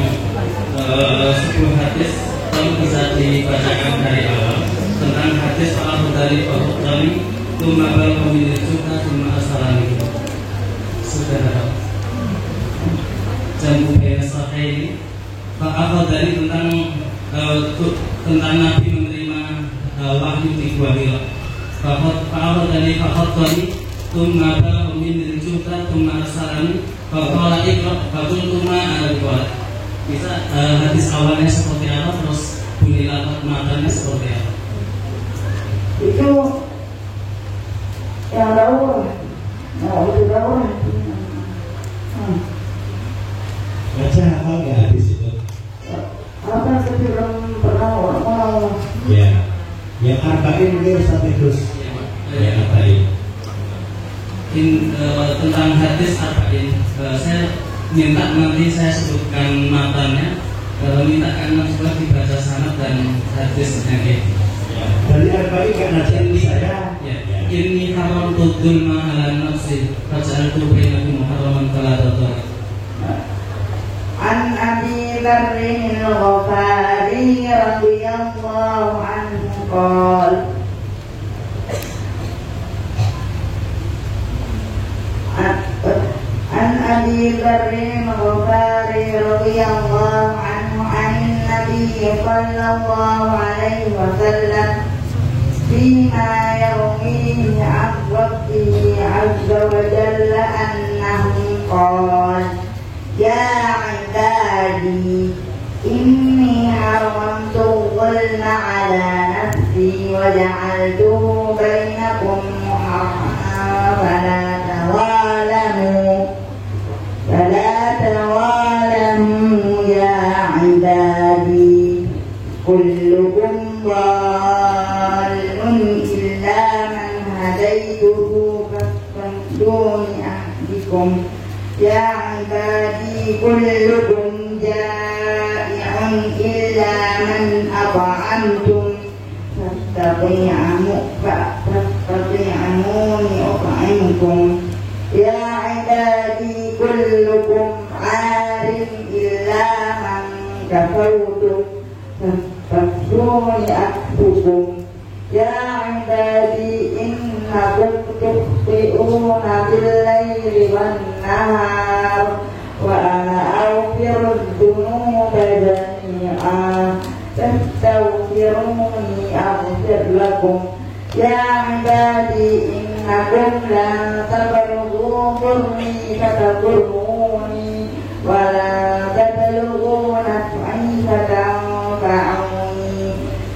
sebuah hadis yang bisa dibacakan dari awal, tentang hadis al-Khudari al-Khudari Tumabal pemilik juga Tumma Asalani. Saudara Jambu Biasa ini Pak al-Khudari tentang Nabi menerima wahyu di Gua Hira. Pak al-Khudari Tumabal pemilik juga Tumma Asalani Bapak Iqra Bakul Tumma al-Quran. Bisa hadis awalnya seperti apa, terus bunyi lafaz matanya seperti apa? Itu yang daur, itu daur. Baca hafal nggak hadis itu? Apa sih belum pernah mau? Ya, yang arba'in mungkin sampai terus. Ya, arba'in. Tentang hadis arba'in, saya minta nanti saya sebutkan matanya, mintakan juga dibaca sanad dan hadisnya. Dari arba'in kan nanti saya. Ini haram tudul ma'ala nafsi Fajal tu'bina bimuharraman kaladotor. An Abi Dzarrin al-Ghifari radhiyallahu anhu qala An Abi Dzarrin al-Ghifari radhiyallahu anhu anin Nabi sallallahu alaihi wasallam فيما يرويه عن ربه عز وجل أنه قال يا عبادي إني حرمت الظلم على نفسي وجعلته بينكم محرما فلا تظالموا يا عبادي كلكم ضال إلا من هديته فاستهدوني أهدكم يا عبادي كلكم جائع إلا من أطعمتم فاستطيعوني أطعمكم يا عبادي كلكم عار إلا من كفرتم فاستغفروني أكفكم يا عبادي إنكم تخطئون بالليل والنهار وأنا أغفر الذنوب جميعا فاستغفروني أغفر لكم يا عبادي إنكم لن تبلغوا ضري فتضروني ولا تبلغوا نفعي فتنفعوني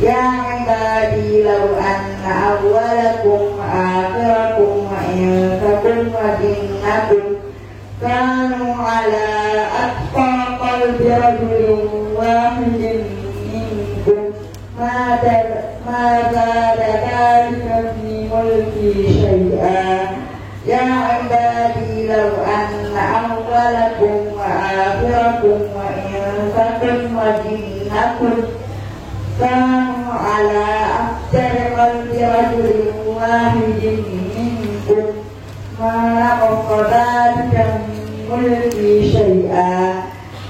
يا عبادي لو أن أولكم آخركم وإنسكم وجنكم كانوا على أتقى قلب رجل واحد منكم ما زاد ذلك في ملكي شيئا يا عبادي لو أن أولكم وآخركم وإنسكم وجنكم كانوا على أفجر قلب رجل واحد منكم ما نقص ذلك من ملكي شيئا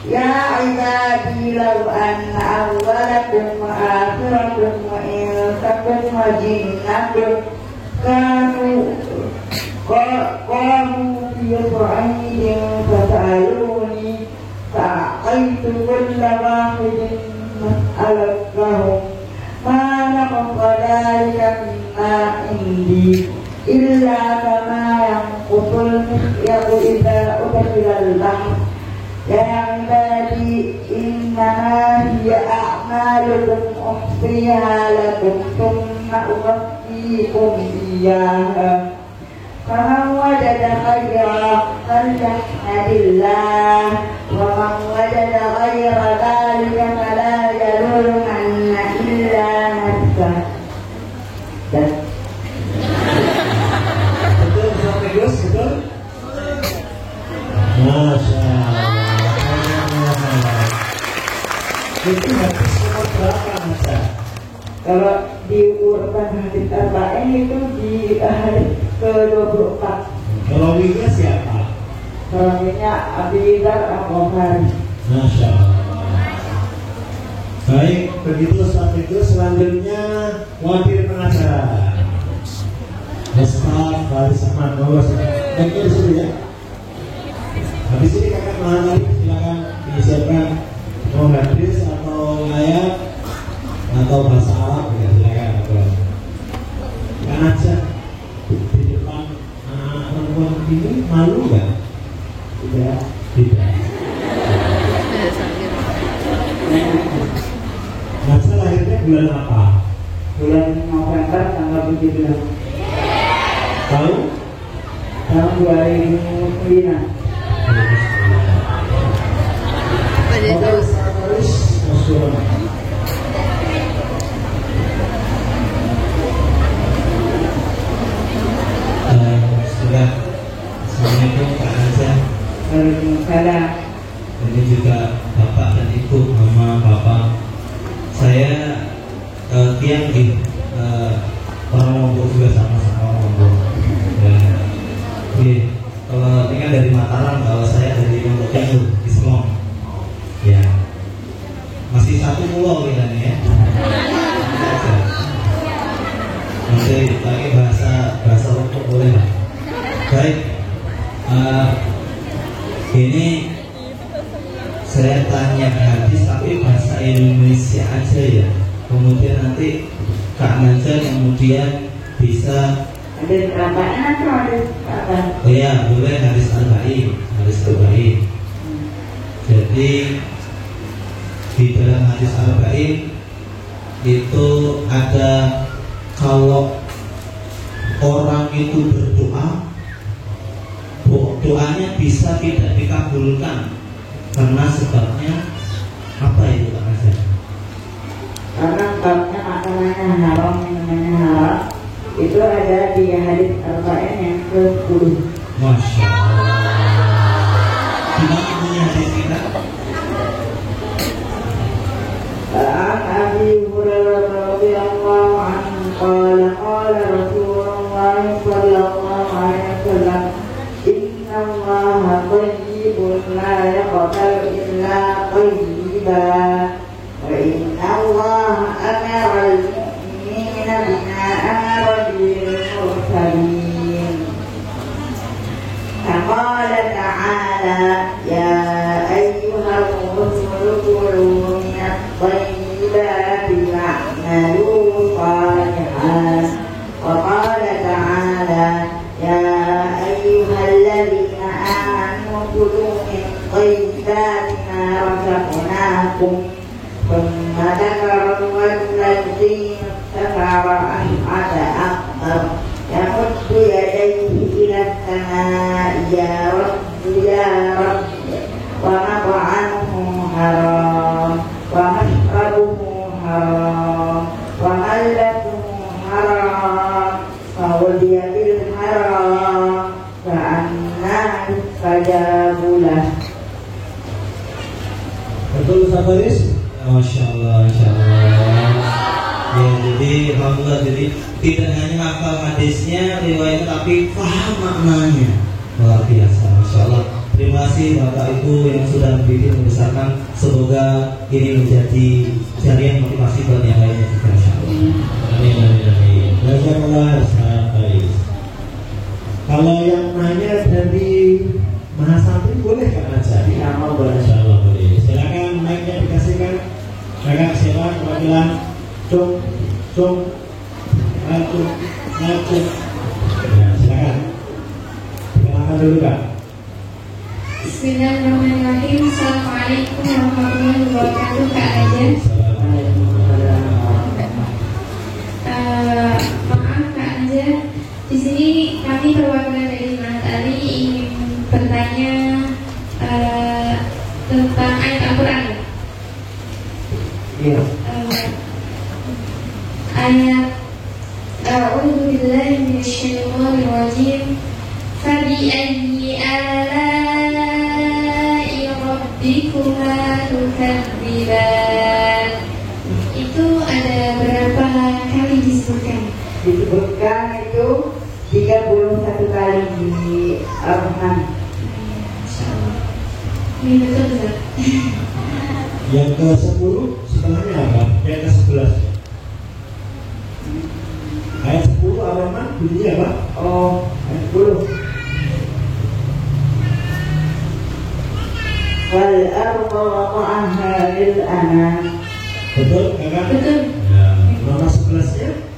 يا عبادي لو أن أولكم وآخركم وإنسكم وجنكم قاموا في صعيد فسألوني فأعطيت كل واحد مسألتهم ما نقص ذلك مما عندي إلا كما ينقص المخيط إذا أدخل البحر يا عبادي إنما هي أعمالكم أحصيها لكم ثم أوفيكم إياها فمن وجد خيرا فليحمد الله ومن وجد غير ذلك فلا يلومن إلا نفسه. Betul sampai Gus, betul? Masya Allah. Kalau di urutan hadits arba'in itu di hadits ke-24. Perawinya siapa? Perawinya Abi Dzar Al-Ghifari. Masya Allah. Baik, begitu saat itu selanjutnya wakil pengacara Ustaz Faris Ahmad. Baiknya di sini ya. Habis ini kakak Mahathir silakan disiapkan mau hadis atau ayat atau bahasa Arab ya, silakan. Kan aja di depan perempuan ini malu nggak? Tidak. Masa lahirnya bulan apa? Bulan November tanggal 17 Tahun? tahun 2009. Sudah. Assalamualaikum Pak Haja. Waalaikumsalam. Ini juga Bapak dan Ibu, Mama, Bapak. Saya tiang di orang Lombok juga sama-sama Lombok. Kalau ini kan dari Mataram, kalau saya dari Lombok Timur di Selong. Ya, masih satu pulau kita nih ya. Nanti pakai bahasa Lombok boleh lah. Baik, ini saya tanya hadis tapi bahasa Indonesia aja ya. Kemudian nanti Kak Naja kemudian bisa Hadits arba'in atau hadits apa? oh ya, boleh hadis arba'in. Jadi di dalam hadis arba'in itu ada kalau orang itu berdoa, doanya bisa tidak dikabulkan karena sebabnya apa itu Kak Naja? Karena sebabnya makanannya haram, minumannya haram. Itu ada di hadits arba'in yang ke-10. Masya Allah. Gimana punya hadis kita? An Abi Hurairah radhiyallahu anhu qala qala Rasulullah sallallahu alaihi wasallam inna Allaha thayyibun la yaqbalu illa thayyiban wa inna Allaha amara al-mu'minina bima amara bil mursalin. قال تعالى يا أيها الرسل كلوا من الطيبات واعملوا صالحا وقال تعالى يا أيها الذين آمنوا كلوا من طيبات ما رزقناكم ثم ذكر الرجل الذين كفر أشعث أكبر يمد يديه إلى السماء يا رب يا رب ومطعمه حرام ومشربه حرام وملبسه حرام فغذي بالحرام فأنى يستجاب له. Betul Ustaz Faris? Masya Allah. Ya, jadi alhamdulillah, jadi tidak hanya hafal hadisnya, riwayatnya, tapi paham maknanya. Luar biasa, Masya Allah. Terima kasih Bapak Ibu yang sudah membimbing membesarkan. Semoga ini menjadi jariah motivasi buat yang lainnya juga, Masya Allah. Amin. Jazakallah Ustaz Faris. Kalau yang nanya dari Mahasantri boleh Kak Naja? Ya, mau boleh. Insya Allah boleh. Silakan mic-nya dikasihkan. Kakak siapa perwakilan? Cung. Ya, silakan. Silakan dulu Kak. Bismillahirrahmanirrahim. Assalamualaikum warahmatullahi wabarakatuh. Kak Naja. Maaf Kak Naja. Di sini kami perwakilan dari Mahathir ingin bertanya tentang ayat Al-Quran. Iya. Ayat A'udzu billahi minasyaitonir rajim. Fabi'ayyi ala'i rabbikuma tukadziban. Itu ada berapa itu 31 kali di Al-Quran. Ini betul Ustaz. Yang ke-10 setelahnya apa? Yang ke-11. Ayat 10 Ar-Rahman bunyinya apa? Oh, ayat 10. Wal arda wada'aha lil anam. Betul kakak? Betul. Ya. Nomor 11-nya?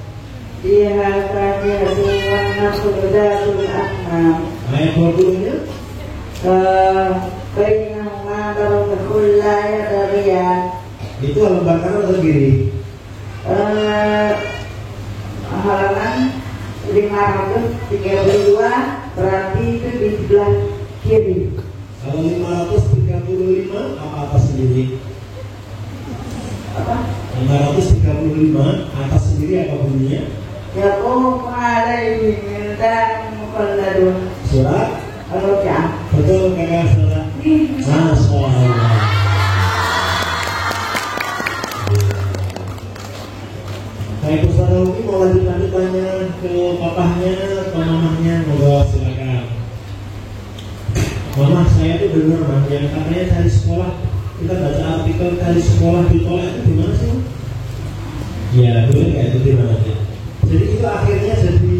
Fiha fakihatun wan nakhlu dhatul akmam. Ayat 20-nya? Bainahuma barakul la yabghiyan. Itu Al-Baqarah atau kiri? Halaman 532 berarti itu di sebelah kiri. Kalau 535 apa atas sendiri? Apa? 535 atas sendiri apa bunyinya? Yaqum alaihi min dan mukhalladun. Surat? Al-Waqi'ah. Betul kakak surat. Masya Allah. Baik Ustaz Umi mau lanjut tanya ke papahnya, ke mamahnya, moga silakan. Mama saya tuh dengar bang, yang katanya tadi sekolah kita baca artikel tadi sekolah ditolak itu gimana sih? Ya boleh nggak itu gimana sih? Jadi itu akhirnya jadi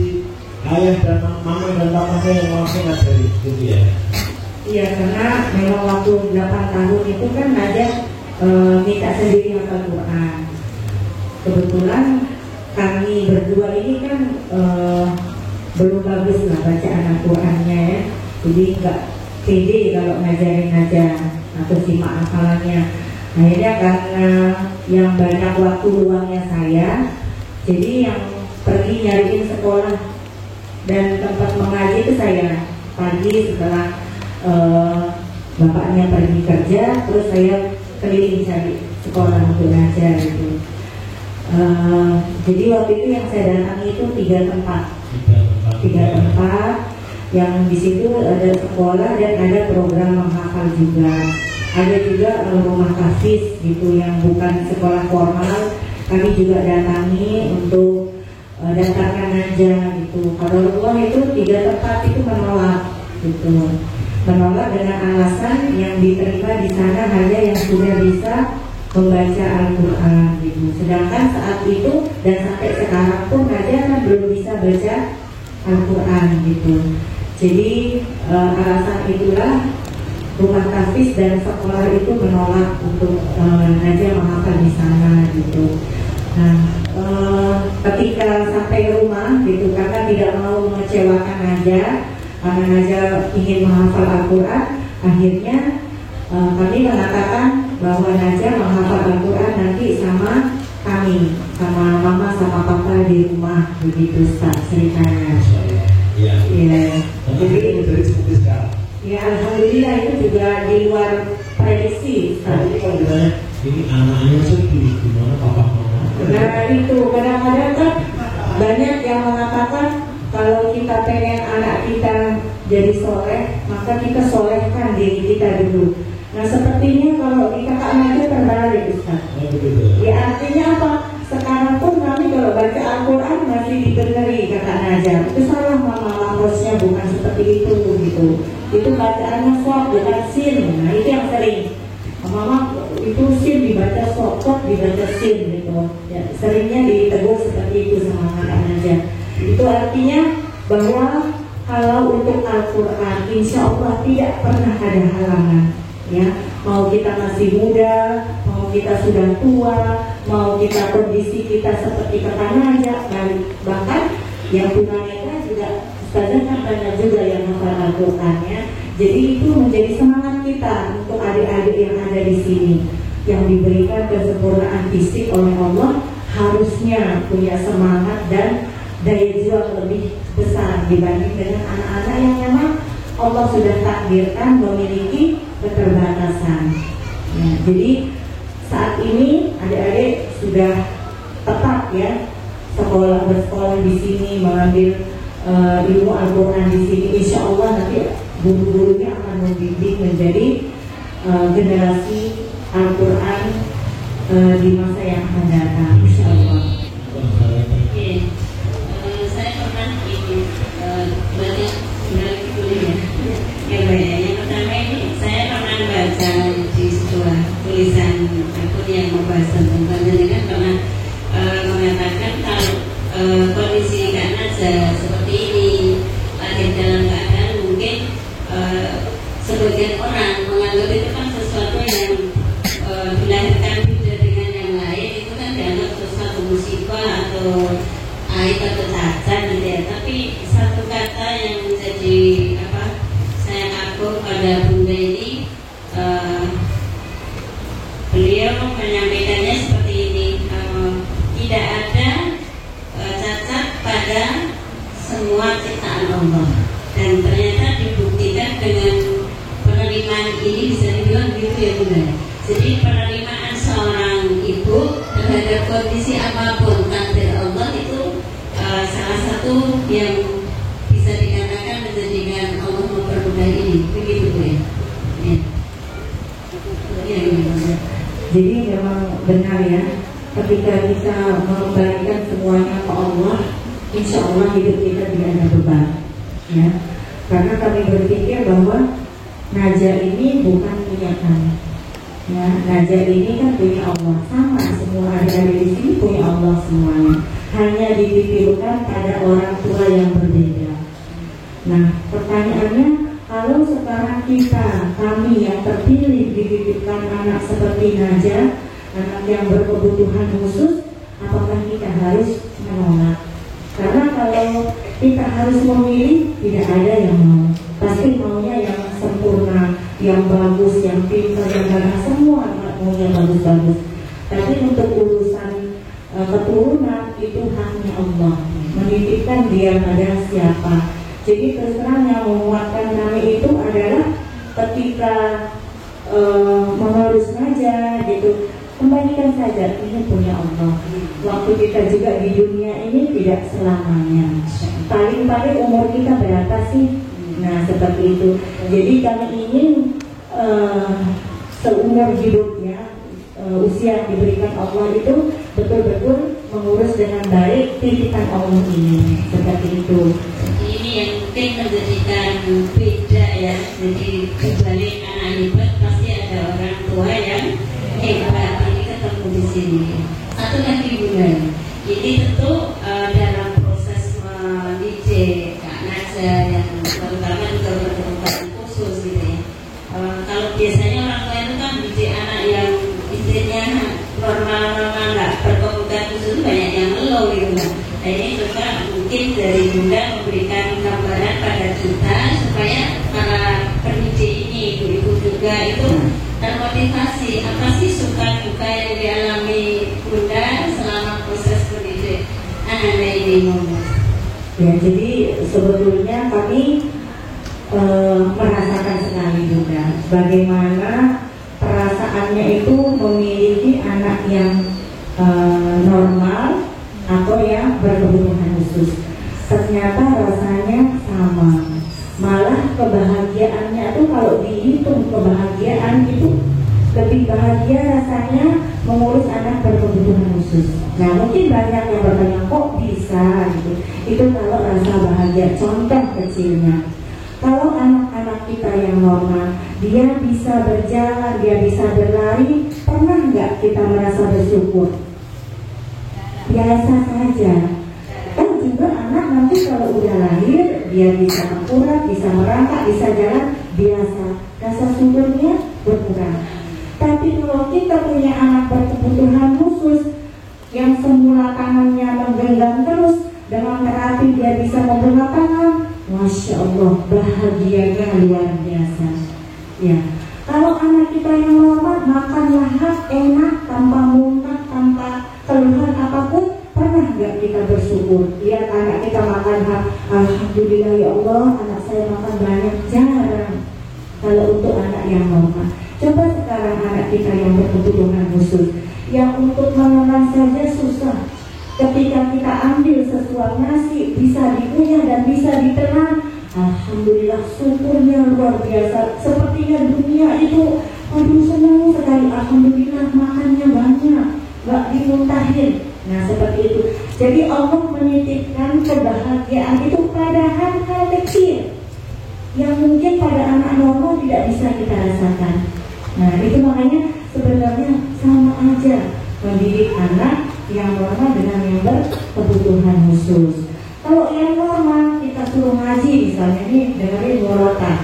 ayah dan mama dan papahnya yang langsung ngajari gitu ya? Iya, karena memang waktu 8 tahun itu kan Naja minta sendiri hafal Quran. Kebetulan kami berdua ini kan belum bagus lah bacaan Al-Qurannya ya. Jadi nggak pede kalau ngajarin Naja atau simak hafalannya. Akhirnya karena yang banyak waktu luangnya saya, jadi yang pergi nyariin sekolah dan tempat mengaji itu saya. Pagi setelah bapaknya pergi kerja, terus saya keliling cari sekolah untuk ngajar gitu. Jadi waktu itu yang saya datangi itu 3 tempat yang di situ ada sekolah dan ada program menghafal juga. Ada juga rumah kasih gitu yang bukan sekolah formal. Kami juga datangi untuk daftarkan aja gitu. Kalau Allah itu 3 tempat itu menolak gitu. Menolak dengan alasan yang diterima di sana hanya yang sudah bisa membaca Al-Quran gitu. Sedangkan saat itu dan sampai sekarang pun Naja kan belum bisa baca Al-Quran gitu. Jadi alasan itulah rumah tafis dan sekolah itu menolak untuk Naja menghafal di sana gitu. Nah, ketika sampai rumah gitu, karena tidak mau mengecewakan Naja, karena Naja ingin menghafal Al-Quran, akhirnya kami mengatakan bahwa Naja menghafal Al-Quran nanti sama kami, sama mama sama papa di rumah, begitu Ustaz ceritanya. Iya. Iya. Jadi itu dari seperti sekarang. Ya alhamdulillah itu juga di luar prediksi. Jadi kalau ditanya ini anaknya sedih, gimana papa mama? Nah itu kadang-kadang kan banyak yang mengatakan kalau kita pengen anak kita jadi soleh, maka kita solehkan diri kita dulu. Nah sepertinya kalau di kakak Naja terbalik Ustaz. Ya artinya apa? Sekarang pun kami kalau baca Al-Quran masih dibeneri kakak Naja. Itu salah mama, harusnya bukan seperti itu gitu. Itu bacaannya swab bukan sin. Nah itu yang sering. Mama itu sin dibaca swab dibaca sin gitu. Ya, seringnya ditegur seperti itu sama kakak Naja. Itu artinya bahwa kalau untuk Al-Quran insya Allah tidak pernah ada halangan. Ya, mau kita masih muda, mau kita sudah tua, mau kita kondisi kita seperti kakak Naja, bahkan yang tunanetra juga Ustazah kan banyak juga yang hafal Al-Qurannya. Jadi itu menjadi semangat kita untuk adik-adik yang ada di sini yang diberikan kesempurnaan fisik oleh Allah, harusnya punya semangat dan daya juang lebih besar dibanding dengan anak-anak yang memang Allah sudah takdirkan memiliki keterbatasan. Ya, jadi saat ini adik-adik sudah tepat ya bersekolah di sini, mengambil ilmu Al-Quran di sini. Insya Allah nanti guru-gurunya akan membimbing menjadi generasi Al-Quran di masa yang akan datang. Insya Allah. Saya pernah sebagian orang menganggap itu kan sesuatu yang dilahirkan beda dengan yang lain, itu kan dianggap sesuatu musibah atau aib atau cacat gitu ya. Tapi satu kata yang menjadi saya kagum pada Bunda ini, beliau menyampaikannya seperti ini, tidak ada cacat pada semua ciptaan Allah, dan ternyata dibuktikan dengan penerimaan ini, bisa dibilang gitu ya Bunda. Jadi penerimaan seorang ibu terhadap kondisi apapun takdir Allah itu salah satu yang bisa dikatakan menjadikan Allah mempermudah ini, begitu Bu ya. Jadi memang benar ya, ketika kita mengembalikan semuanya ke Allah, insya Allah hidup kita tidak ada beban ya. Karena kami berpikir bahwa Najah ini bukan punya kami ya, Najah ini kan punya Allah, sama semua adik-adik di sini punya Allah semuanya, hanya dititipkan pada orang tua yang berbeda. Nah pertanyaannya, kalau sekarang kami yang terpilih dititipkan anak seperti Najah, anak yang berkebutuhan khusus, apakah kita harus menolak? Karena kalau kita harus memilih, tidak ada yang mau. Pasti maunya yang sempurna, yang bagus, yang pintar, yang gagah, semua maunya bagus-bagus. Tapi untuk urusan keturunan itu haknya Allah, menitipkan dia pada siapa. Jadi terserah yang menguatkan kami itu adalah ketika mengurus Najah gitu, kembalikan saja, ini punya Allah. Waktu kita juga di dunia ini tidak selamanya. Paling-paling umur kita berapa sih? Nah seperti itu. Jadi kami ingin seumur hidupnya, usia yang diberikan Allah itu betul-betul mengurus dengan baik titipan Allah ini. Seperti itu. Ini yang mungkin menjadikan beda ya. Jadi dibalik anak hebat pasti ada orang tua yang hebat. Ini ketemu di sini. Satu lagi Bunda, ini tentu dalam proses mendidik Kak Najah yang terutama juga berkebutuhan khusus gitu ya. Kalau biasanya orang tua itu kan mendidik anak yang istilahnya normal-normal, nggak berkebutuhan khusus, banyak yang ngeluh gitu kan. Nah ini juga mungkin dari Bunda memberikan gambaran pada kita supaya para pendidik ini, ibu-ibu juga itu termotivasi. Apa sih suka duka yang dialami Bunda selama proses mendidik anak ini? Ya, jadi sebetulnya kami merasakan sekali juga bagaimana perasaannya itu memiliki anak yang normal atau yang berkebutuhan khusus. Ternyata rasanya sama. Malah kebahagiaannya itu kalau dihitung kebahagiaan itu lebih bahagia rasanya mengurus anak berkebutuhan khusus. Nah mungkin banyak yang bertanya kok bisa gitu. Itu kalau rasa bahagia. Contoh kecilnya, kalau anak-anak kita yang normal, dia bisa berjalan, dia bisa berlari, pernah nggak kita merasa bersyukur? Biasa saja. Juga anak nanti kalau udah lahir, dia bisa akurat, bisa merangkak, bisa jalan, biasa. Rasa syukurnya berkurang. Tapi kalau kita punya anak berkebutuhan khusus yang semula tangannya menggenggam terus, dengan terapi dia bisa membuka tangan, Masya Allah, bahagianya luar biasa. Ya, kalau anak kita yang normal makan lahap, enak, tanpa muntah, tanpa keluhan apapun, pernah nggak kita bersyukur? Lihat anak kita makan lahap, alhamdulillah ya Allah, anak saya makan banyak. Jarang. Kalau untuk anak yang normal. Coba sekarang anak kita yang berkebutuhan khusus, yang untuk mengenal saja susah. Ketika kita ambil sesuap nasi, bisa dikunyah dan bisa ditelan, alhamdulillah, syukurnya luar biasa. Sepertinya dunia itu, aduh senang sekali, alhamdulillah makannya banyak, gak dimuntahin. Nah seperti itu. Jadi Allah menitipkan kebahagiaan itu pada hal-hal kecil yang mungkin pada anak normal tidak bisa kita rasakan. Nah itu makanya sebenarnya sama aja mendidik anak yang normal dengan yang berkebutuhan khusus. Kalau yang normal kita suruh ngaji misalnya, nih dengerin murotal,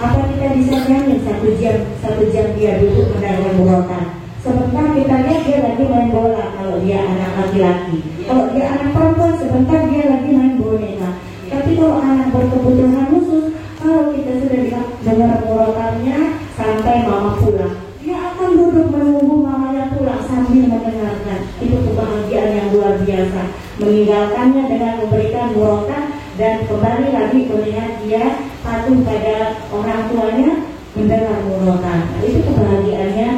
apa kita bisa jamin 1 jam dia duduk mendengar murotal. Sebentar kita lihat dia lagi main bola kalau dia anak laki-laki. Kalau dia anak perempuan sebentar dia lagi main boneka. Tapi kalau anak berkebutuhan khusus, kalau kita sudah dengar murotalnya sampai mama pulang, dia akan duduk menunggu mamanya pulang sambil mendengarkan. Itu kebahagiaan yang luar biasa. Meninggalkannya dengan memberikan murotal dan kembali lagi melihat dia patuh pada orang tuanya mendengar murotal. Itu kebahagiaannya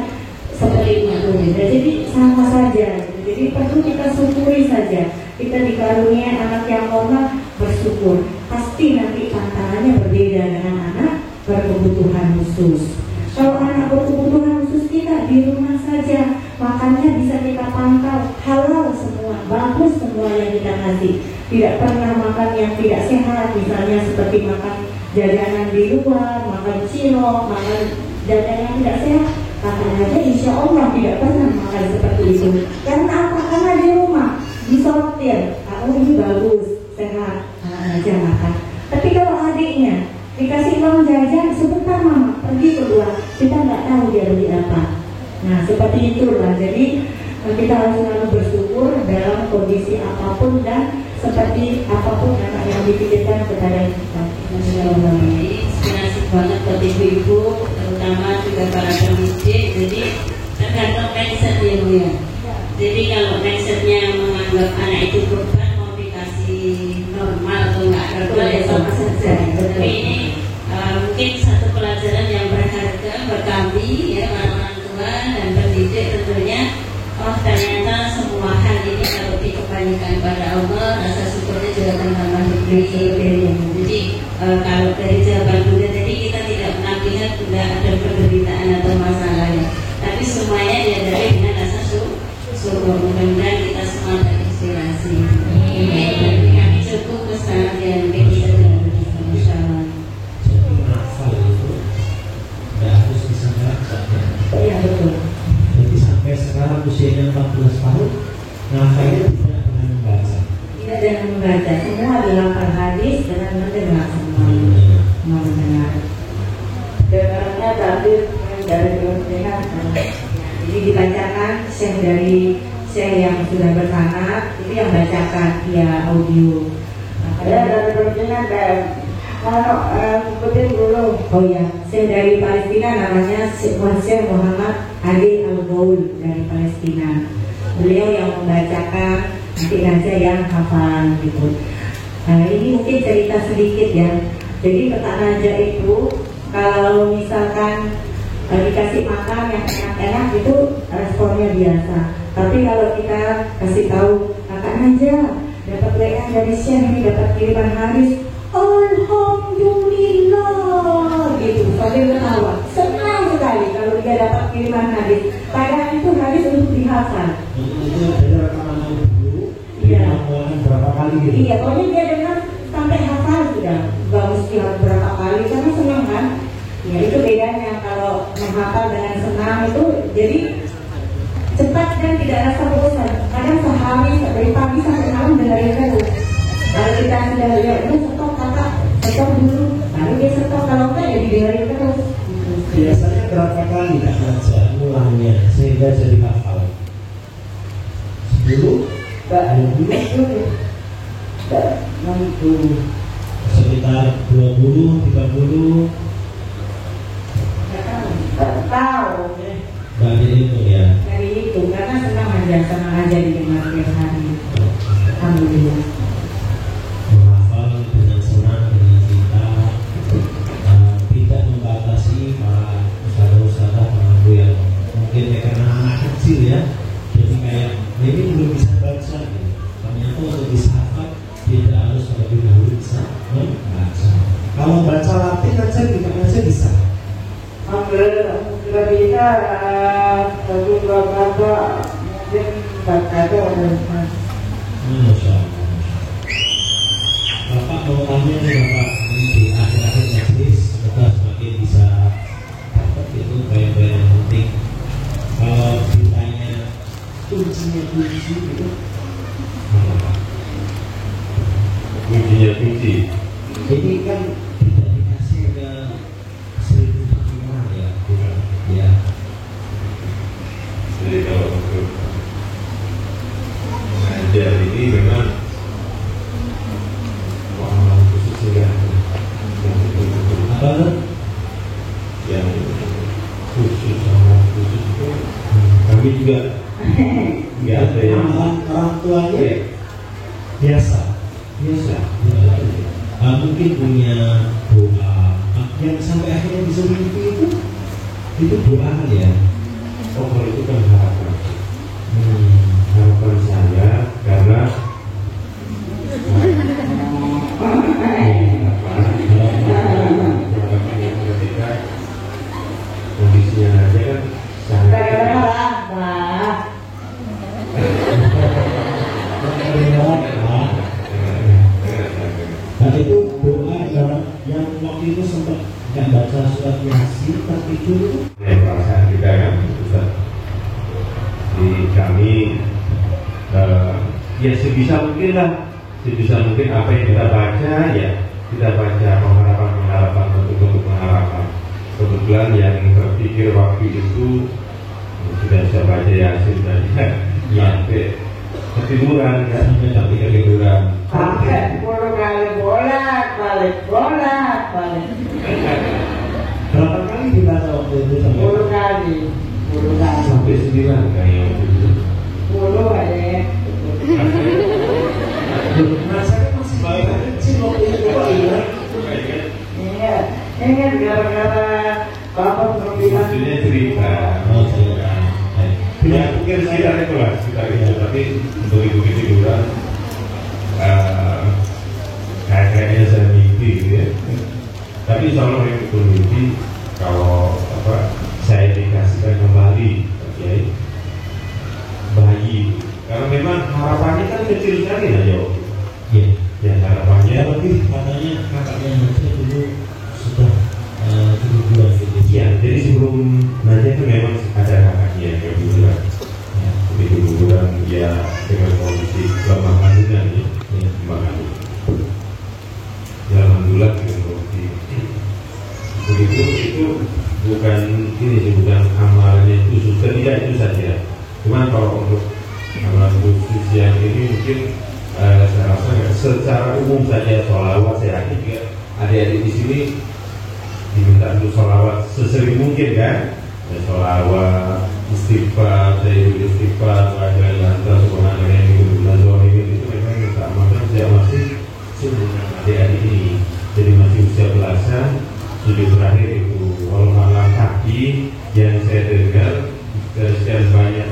seperti itu. Jadi sama saja. Jadi perlu kita syukuri saja. Kita dikaruniai anak yang normal, bersyukur. Pasti nanti tantangannya berbeda dengan anak berkebutuhan khusus. Kalau anak berkebutuhan khusus kita di rumah saja, makannya bisa kita pantau, halal semua, bagus semua yang kita kasih. Tidak pernah makan yang tidak sehat, misalnya seperti makan jajanan di luar, makan cilok, makan jajanan yang tidak sehat. Katanya insya Allah tidak pernah makan seperti itu. Karena apa? Karena di rumah disortir, ini bagus, sehat, aja makan. Tapi kalau adiknya dikasih uang jajan, sebentar mama pergi keluar, kita nggak tahu dia beli apa. Nah seperti itulah. Jadi kita harus selalu bersyukur dalam kondisi apapun dan seperti apapun anak yang dipikirkan kepada kita. Inspirasi banget buat ibu-ibu, terutama juga para pendidik. Jadi tergantung mindset ya Bu ya. Jadi kalau mindsetnya menganggap anak itu beban, mau dikasih normal atau nggak normal ya sama saja. Tapi ini mungkin satu pelajaran yang berharga buat kami ya, orang tua dan pendidik tentunya. Oh ternyata semua hal ini kalau dikembalikan pada Allah, rasa syukurnya juga akan tambah lebih. Jadi kalau dari jawaban Bunda tadi kita tidak menampilkan Bunda ada penderitaan atau masalah ya, tapi semuanya diadari dengan rasa syukur. Mudah-mudahan kita semua terinspirasi. Bagi kami cukup kesan yang kita dalam bersama. Jadi nafal itu tidak harus bisa baca. Iya betul. Jadi sampai sekarang usianya 14 tahun, nafalnya tidak pernah membaca. Tidak dengan membaca, semua adalah hadis dengan mendengar semua. Mendengar. Dengarnya tadi dari kepentingan. Jadi dibacakan Syekh yang sudah bersanad itu yang bacakan via audio. Ada dari kepentingan dan ikutin dulu. Oh ya, Syekh dari Palestina namanya Syekh Muhammad Ali Al-Gaul dari Palestina. Beliau yang membacakan, nanti aja yang hafal gitu. Nah ini mungkin cerita sedikit ya. Jadi Kakak Naja itu kalau misalkan dikasih makan yang enak-enak itu responnya biasa. Tapi kalau kita kasih tahu Kakak Naja dapat WA dari Syekh ini, dapat kiriman hadis, alhamdulillah gitu, sambil ketawa, senang sekali kalau dia dapat kiriman hadis. Padahal itu hadis untuk dihafal. Itu ada rekaman dulu. Iya. Berapa kali gitu? Iya, pokoknya dia dengar sampai hafal sudah. Gak mesti harus berapa kali karena senang kan. Ya itu bedanya kalau menghafal dengan senang itu jadi cepat dan tidak rasa bosan. Kadang sehari dari pagi sampai malam dengerin terus. Kalau kita sudah lihat itu stop kakak, stop dulu, baru dia stop. Kalau enggak ya didengerin terus. Biasanya berapa kali Kak Naja ulangnya sehingga jadi hafal? 10? Enggak, ada dulu. Enggak, 60. Sekitar 20, 30. Enggak tahu. Dari itu ya. Dari itu karena senang aja didengar tiap hari. Alhamdulillah. Menghafal dengan senang, dengan cinta, tidak membatasi para ustadz-ustadz, para guru yang mungkin ya karena anak kecil ya, jadi kayak ini belum bisa baca gitu. Ternyata untuk bisa hafal tidak harus terlebih dahulu bisa membaca. Kalau baca Latin aja bisa. Kalau bisa satu bapak mungkin baca ada. Masya Allah. Bapak mau tanya nih Bapak, ini di akhir-akhir majlis kita semakin bisa dapat itu poin-poin yang penting. Kalau ditanya kuncinya kunci itu apa Pak? Kuncinya kunci. Jadi kan tidak dikasih ke 1000 namanya doa yang sampai akhirnya bisa mimpi itu doa ya. Oh, kalau itu kan harapan. Harapan saya karena ketika kondisinya aja kan sangat dan itu doa yang waktu itu sempat nggak baca surat Yasin tapi itu perasaan kita kan Ustaz. Di kami ya sebisa mungkin lah, sebisa mungkin apa yang kita baca ya kita baca pengharapan untuk pengharapan. Kebetulan yang terpikir waktu itu kita bisa baca Yasin dan sampai ketiduran kan, sampai ketiduran. Sampai 10 kali bolak-balik. Berapa kali dibaca waktu itu? 10 kali. Sampai 9 kayaknya waktu itu. 10 aja. Nah, saya masih baik kecil waktu itu Pak ya. Iya, ingat gara-gara Bapak belum bilang. Maksudnya cerita. Ya mungkin sekitar itu lah, sekitar itu. Tapi begitu ketiduran, kayaknya saya mimpi gitu ya. Tapi insya Allah yang betul mimpi kalau saya dikasihkan kembali okay, bayi. Karena memang harapannya kan kecil sekali lah ya. Iya. Ya harapannya. Tapi katanya kakaknya Nadia dulu sudah 7 bulan gitu. Iya. Jadi sebelum Nadia itu memang ada kakaknya yang bulan. Ya. Jadi bulan ya dengan kondisi lemah kandungan ya. Lemah kandungan. Jalan bulan dengan kondisi. Begitu itu bukan amalannya khusus, tidak itu saja. Cuman kalau untuk amalan khusus yang ini mungkin saya rasa secara umum saja sholawat, saya yakin juga adik-adik di sini diminta untuk sholawat sesering mungkin kan, ya, sholawat, istighfar, sayyidul istighfar, wajah lantas, subhanallah yang itu memang kita amalkan sejak masih sudah adik-adik ini, jadi masih usia belasan. Sujud terakhir itu walau malam kaki yang saya dengar dari sekian banyak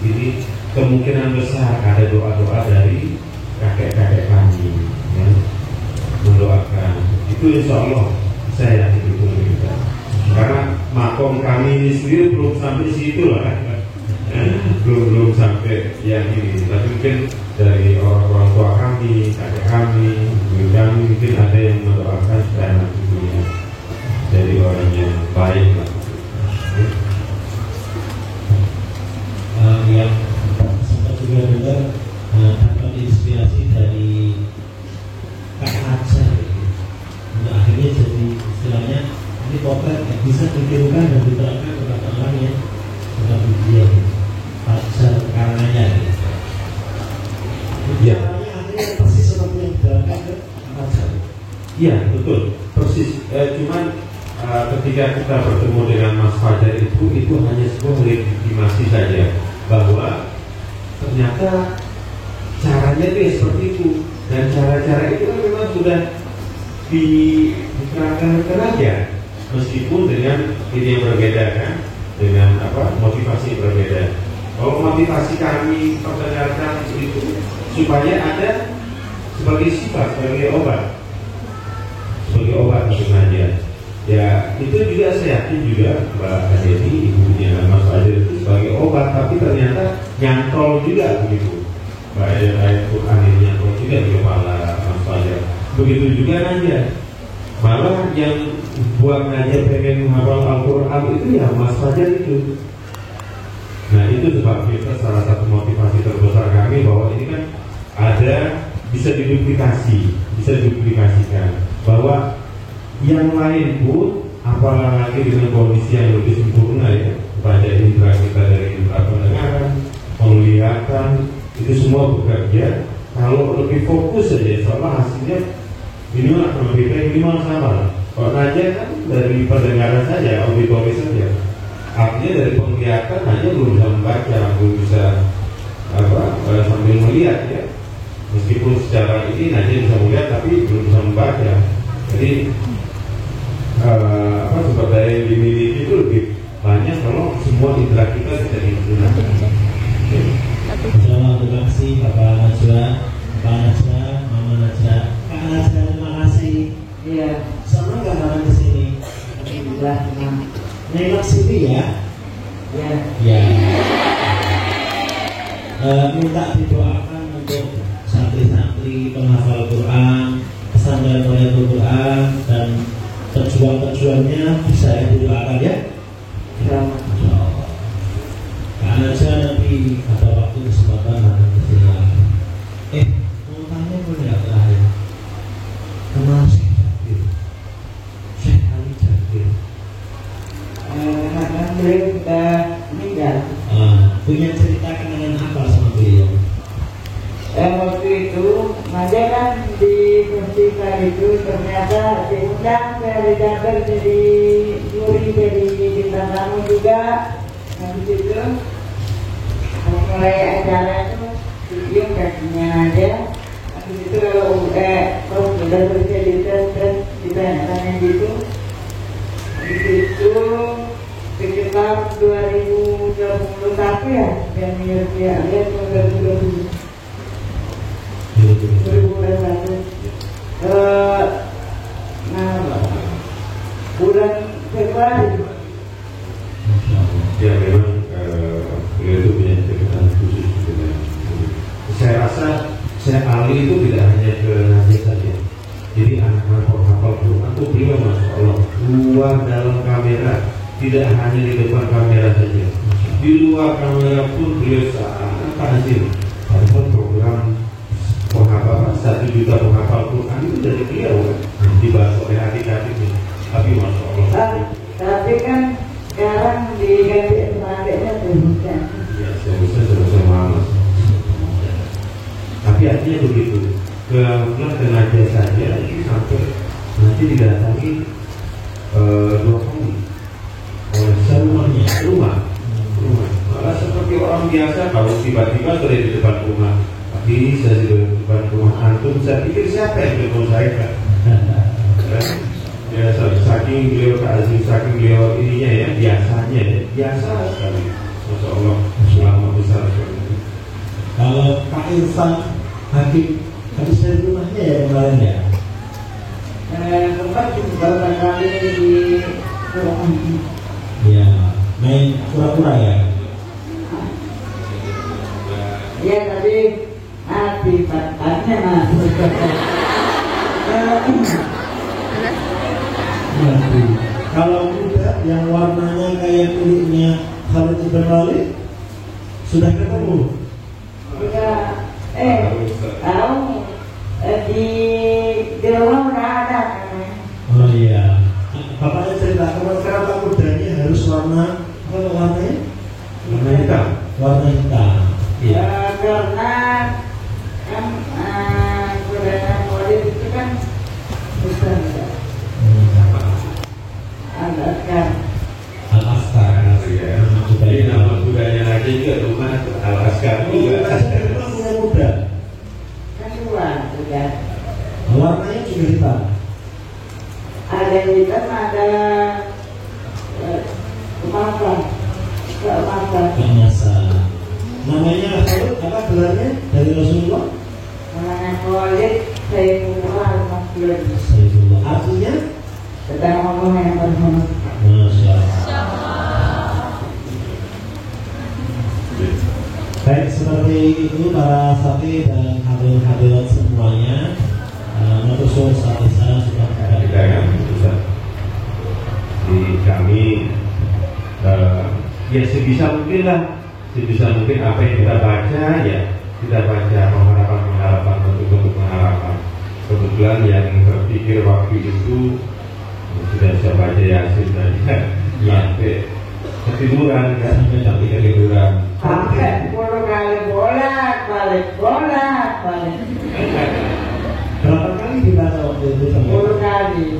ini kemungkinan besar ada doa-doa dari kakek-kakek kami ya, mendoakan itu insya Allah saya yakin itu kita karena makom kami ini sendiri belum sampai situ lah belum sampai yang ini tapi mungkin dari orang tua kami, kakek kami, ibu kami mungkin ada yang mendoakan supaya anak ibunya jadi orang yang baik lah. Yang sempat juga dengar dapat inspirasi dari Kak Aca gitu. Nah, akhirnya jadi istilahnya ini potret yang bisa ditirukan dan diterapkan kepada orang yang seperti dia gitu. Aca karenanya gitu. Ya. Akhirnya persis seperti yang dijalankan ke Aca. Iya betul persis. Cuman ketika kita bertemu dengan Mas Fajar itu hanya sebuah legitimasi saja bahwa ternyata caranya itu ya seperti itu dan cara-cara itu kan memang sudah diterapkan aja meskipun dengan ini yang berbeda kan dengan motivasi yang berbeda. Kalau motivasi kami perdengarkan itu supaya ada sebagai sifat sebagai obat untuk Nadia. Ya itu juga saya yakin juga Mbak Adeni ibunya Mas Fajar itu sebagai obat tapi ternyata nyantol juga begitu. Mbak ayat Quran ini nyantol juga di kepala Mas Fajar. Begitu juga Nadia. Malah yang buat Nadia pengen menghafal Al-Quran itu ya Mas Fajar itu. Nah itu sebab kita salah satu motivasi terbesar kami bahwa ini kan ada bisa diduplikasikan bahwa yang lain pun apalagi dengan kondisi yang lebih sempurna ya pada indera kita dari indera pendengaran, penglihatan itu semua bekerja kalau lebih fokus saja insya hasilnya minimal sama. Kalau Nadia kan dari pendengaran saja, auditori saja artinya dari penglihatan hanya belum bisa membaca, belum bisa sambil melihat ya meskipun secara ini Nadia bisa melihat tapi belum bisa membaca. Jadi sumber daya yang dimiliki itu lebih banyak kalau semua indera kita bisa digunakan. Terima kasih Bapak Najwa, Pak Najwa, Mama Najwa, Kak Najwa, terima kasih. Iya. Sama nggak malam di sini? Alhamdulillah. Nengok sini ya. Ya. Ya. Minta didoakan untuk santri-santri penghafal Quran, pesantren Al Quran dan pejuang-pejuangnya bisa didoakan ya. Karena aja nanti ada waktu kesempatan akan kesini lagi. Mau tanya boleh nggak terakhir? Kenal Syekh Ali Jabir. Karena beliau sudah meninggal. Punya cerita kenangan apa sama beliau? Waktu itu, Maja kan di festival itu ternyata diundang dari Jabir jadi juri, jadi bintang tamu juga. Habis itu mulai acara itu cium kakinya aja. Habis itu kalau sudah selesai ditanya gitu. Habis itu sekitar 2021 ya, dan lihat 2021. Bulan Februari. Ya memang beliau itu punya kedekatan khusus dengan. Saya rasa Syekh Ali itu tidak hanya ke Najib saja. Jadi anak-anak penghafal Quran itu beliau masya Allah luar dalam kamera, tidak hanya di depan kamera saja. Di luar kamera pun beliau sangat tajam. Padahal program penghafal 1 juta penghafal Quran itu dari beliau dibahas oleh adik-adiknya. Tapi masya Allah. Tapi kan sekarang diganti sama adiknya terusnya. Ya, saya lama. Tapi artinya begitu. Kemudian tenaga saja itu sampai nanti didatangi 2 kali oleh rumah. Malah seperti orang biasa kalau tiba-tiba sudah di depan rumah. Tapi saya di depan rumah antum, saya pikir siapa yang menyelesaikan? Ya, saking beliau keaziz, saking beliau ininya ya, biasanya ya, biasa sekali. Masya Allah, selama besar sekali. Kalau Pak Irfan Hakim habis dari rumahnya ya kemarin ya? Tempat beberapa kali di rumah. Ya, main pura-pura ya? Ya tadi akibatnya Kalau muda yang warnanya kayak kulitnya Khalid Ibn Walid sudah ketemu? Sudah. Tahu di rumah udah ada. Oh iya. Bapaknya cerita kenapa mudanya harus warna apa warnanya? Warna hitam. Warna hitam. Ya karena kan budaya Walid itu kan bukan Al-Askar. Al-Askar. Ya. Jadi nama budaya aja juga rumah Al-Askar juga. Punya muda. Kan dua sudah. Warnanya juga hitam. Ada hitam, ada keemasan. Keemasan. Namanya apa gelarnya dari Rasulullah? Namanya Walid Sayyidullah Al-Masjid. Sayyidullah. Artinya? Sedang ngomong yang terhormat. Masya Allah. Baik, seperti itu para sapi dan hadirat semuanya. Matur sapi saya sudah Kita yang besar. Di kami ya sebisa mungkin lah, sebisa mungkin apa yang kita baca ya kita baca pengharapan untuk pengharapan. Kebetulan yang terpikir waktu itu sudah saya baca Yasin tadi sampai ketiduran kan, sampai ketiduran. Sampai 10 kali bolak-balik. berapa kali dibaca waktu itu? 10 kali.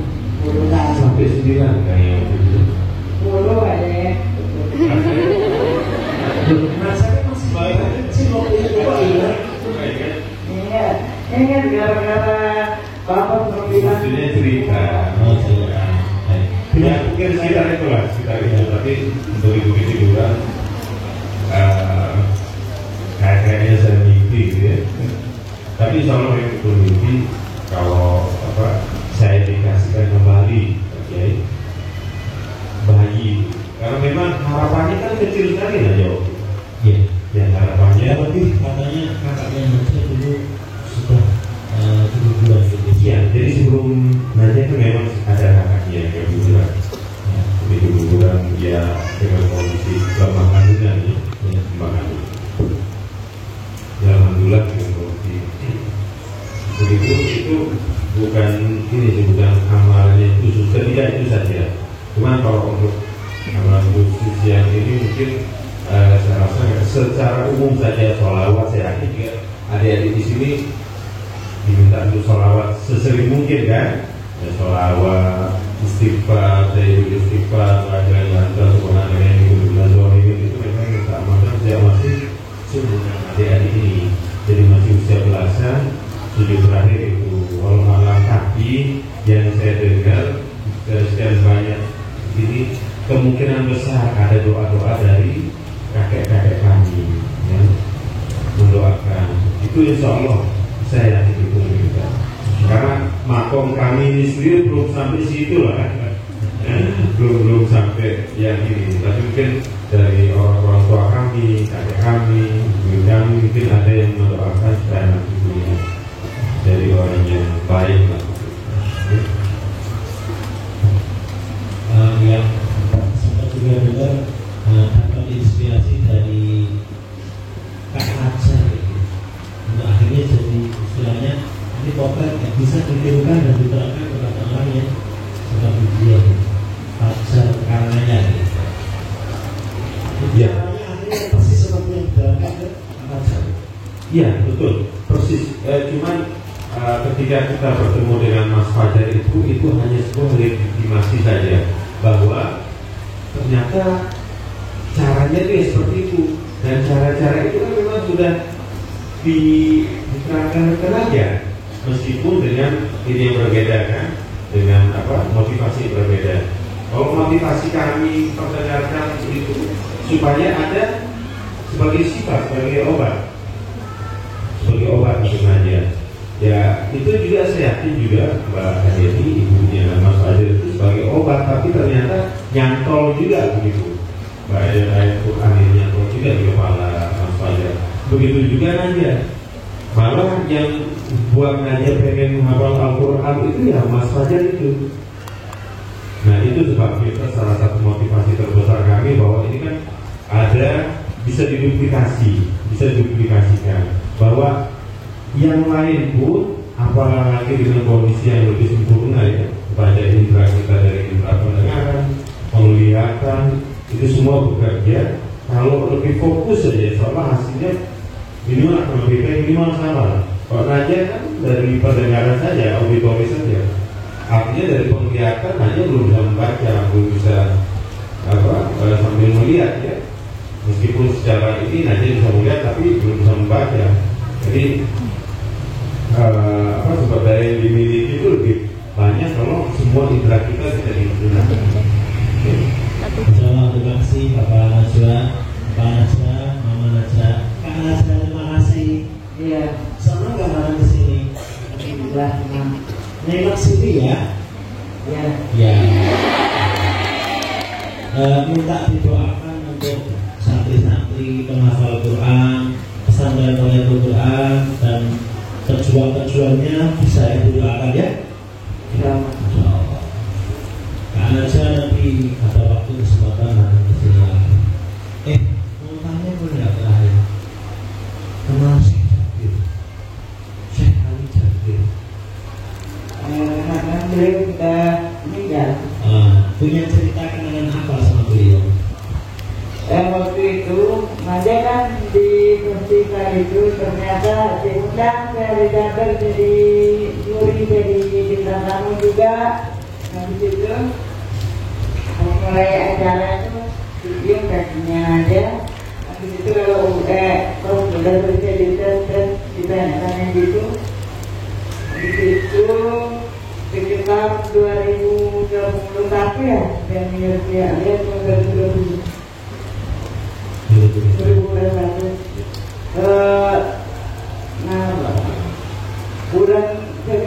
Sampai 9 kayaknya waktu itu. 10 aja ya. Rasanya masih banyak kecil waktu itu Pak ya. Iya, ini kan gara-gara Bapak belum bilang. Maksudnya cerita insya Allah yang bermimpi kalau saya dikasihkan kembali bayi, karena memang harapannya kan kecil sekali aja. Iya. Ya harapannya lebih katanya kakaknya Naja dulu sudah 7 bulan gitu. Iya, jadi sebelum Naja itu memang ada kakaknya yang bulan. Begitu bulan dia dengan kondisi lemah kandungan ya, lemah kandungan. Ya alhamdulillah dengan kondisi begitu itu bukan bukan amalannya khusus, tidak itu saja. Cuman kalau untuk amalan khusus yang ini mungkin saya rasa secara umum saja sholawat, saya yakin juga adik-adik di sini diminta untuk sholawat sesering mungkin kan, ya, sholawat, istighfar, tayyib istighfar, ajaran lantar, subhanallah yang itu memang kita amalkan sejak masih seumuran adik-adik ini. Jadi masih usia belasan, sujud terakhir itu walau malam kaki yang saya dengar dari sekian banyak ini kemungkinan besar ada doa-doa dari kakek-kakek kami yang mendoakan itu, insya Allah saya yakin itu juga. Karena makom kami ini sendiri belum sampai situ lah, belum sampai yang ini. Tapi mungkin dari orang tua kami, kakek kami, mungkin ada yang mendoakan supaya nanti punya dari orang yang baik lah. Yang sempat juga dengar dapat inspirasi dari Kak Naja gitu. Untuk akhirnya jadi istilahnya ini potret yang bisa ditirukan dan diterapkan kepada orang yang seperti dia Naja karenanya gitu. Ya. Akhirnya persis seperti yang dijalankan ke Naja. Iya betul persis. Cuman ketika kita bertemu dengan Mas Fajar itu hanya sebuah legitimasi saja bahwa ternyata caranya itu ya seperti itu, dan cara-cara itu kan memang sudah diterapkan aja, meskipun dengan ini yang berbeda kan, dengan motivasi berbeda. Kalau motivasi kami perdengarkan itu supaya ada sebagai sifat, sebagai obat untuk Naja. Ya itu juga saya yakin juga Mbak Adeni, ibunya Mas Fajar itu sebagai obat, tapi ternyata nyantol juga begitu. Mbak ayat Quran ini nyantol juga di kepala Mas Fajar. Begitu juga Naja. Malah yang buat Naja pengen menghafal Al-Quran itu ya Mas Fajar itu. Nah itu sebab kita salah satu motivasi terbesar kami bahwa ini kan ada bisa diduplikasikan bahwa yang lain pun apalagi dengan kondisi yang lebih sempurna ya, pada indera kita dari indera pendengaran, penglihatan itu semua bekerja. Kalau lebih fokus saja, soalnya hasilnya minimal akan lebih baik, minimal sama. Kalau Naja kan dari pendengaran saja, auditori saja. Artinya dari penglihatan Naja belum bisa membaca, belum bisa sambil melihat ya. Meskipun secara ini Naja bisa melihat tapi belum bisa membaca. Jadi sumber daya yang dimiliki itu lebih banyak kalau semua indera kita bisa digunakan. Terima kasih Bapak Najwa, Bapak Najwa, Mama Najwa, Kak Najwa, terima kasih. Iya. Senang nggak bareng di sini? Alhamdulillah senang. Nengok sini ya. Ya. Ya. Minta didoakan untuk santri-santri penghafal Quran, pesantren penghafal Quran dan pejuang-pejuangnya bisa didoakan ya. Insyaallah. Karena aja nanti ada waktu kesempatan nanti kesini lagi. Mau tanya boleh nggak terakhir? Kenal Syekh Ali Jabir. Karena beliau sudah meninggal. Punya cerita kenangan apa sama beliau? Waktu itu Naja kan di festival itu ternyata diundang dari Jabir jadi juri, jadi bintang tamu juga. Habis itu mulai acara itu video kasihnya Naja. Habis itu kalau sudah berjaya di tes ditanya gitu. Habis itu sekitar 2021 ya, dan lihat 2021.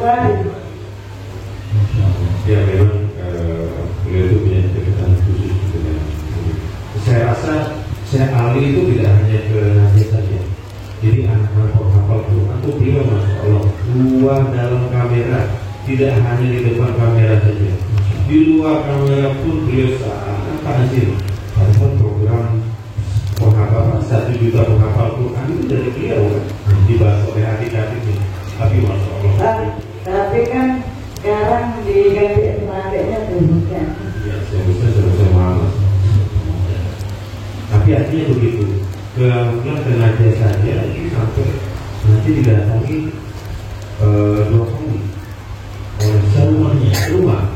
Februari. Ya memang beliau itu punya kedekatan khusus dengan saya rasa saya Ali itu tidak hanya ke Najib saja. Jadi anak-anak penghafal Quran itu beliau Masya Allah luar dalam kamera, tidak hanya di depan kamera saja, di luar kamera pun beliau sangat hasil. Padahal program penghafal 1 juta penghafal Quran itu dari beliau kan dibahas oleh adik-adiknya. Tapi Masya Allah. Tapi kan sekarang diganti sama adiknya tuh bukan? Ya, saya bisa sama. Tapi artinya begitu. Kemudian sengaja saja ini sampai nanti didatangi 2 kali oleh rumah.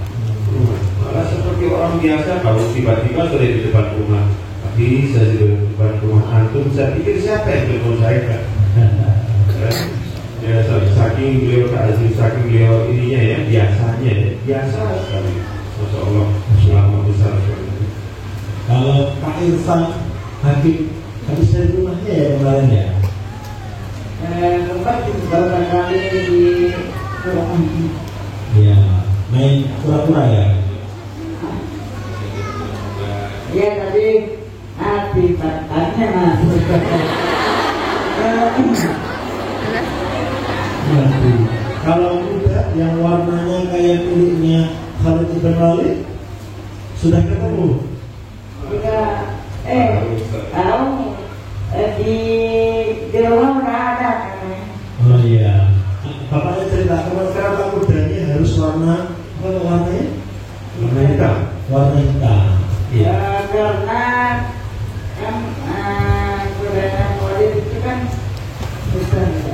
Malah seperti orang biasa kalau tiba-tiba sudah di depan rumah. Tapi saya sudah di depan rumah antum, saya pikir siapa yang telepon saya kan? Ya, saking beliau takzim, saking beliau ininya ya, biasanya ya, biasa sekali. Masya Allah, selamat besar sekali. Kalau Pak Irfan Hakim habis dari rumahnya ya kemarin ya? Tempat beberapa kali di Quran. Ya, main pura-pura ya? Ya tadi akibatnya masuk. Nanti kalau muda yang warnanya kayak miliknya Khalid Ibn Walid sudah ketemu? Sudah, tahu di rumah udah ada kan? Oh iya. Bapaknya cerita kenapa mudanya harus warna apa warnanya? Warna hitam. Warna hitam. Ya karena kan budaya Walid itu kan besar ya.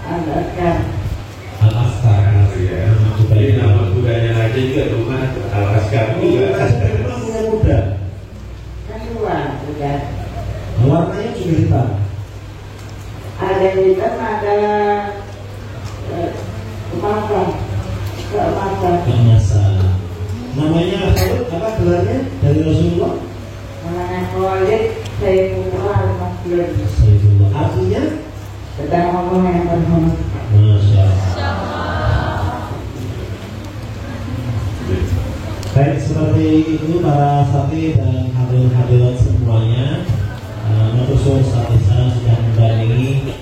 Al-Askar. Al-Askar. Ya, jadi nama kudanya aja juga rumah Al-Askar juga. Al-Askar memang punya kuda. Kan dua kuda. Warnanya juga hitam. Ada hitam, ada keemasan. Keemasan. Namanya Khalid apa gelarnya dari Rasulullah? Namanya Khalid Saifullah Al-Maslul. Saifullah. Artinya? Sedang ngomong yang berhormat. Masya Allah. Baik, seperti itu para sapi dan hadirin semuanya, Matur saat sudah mendampingi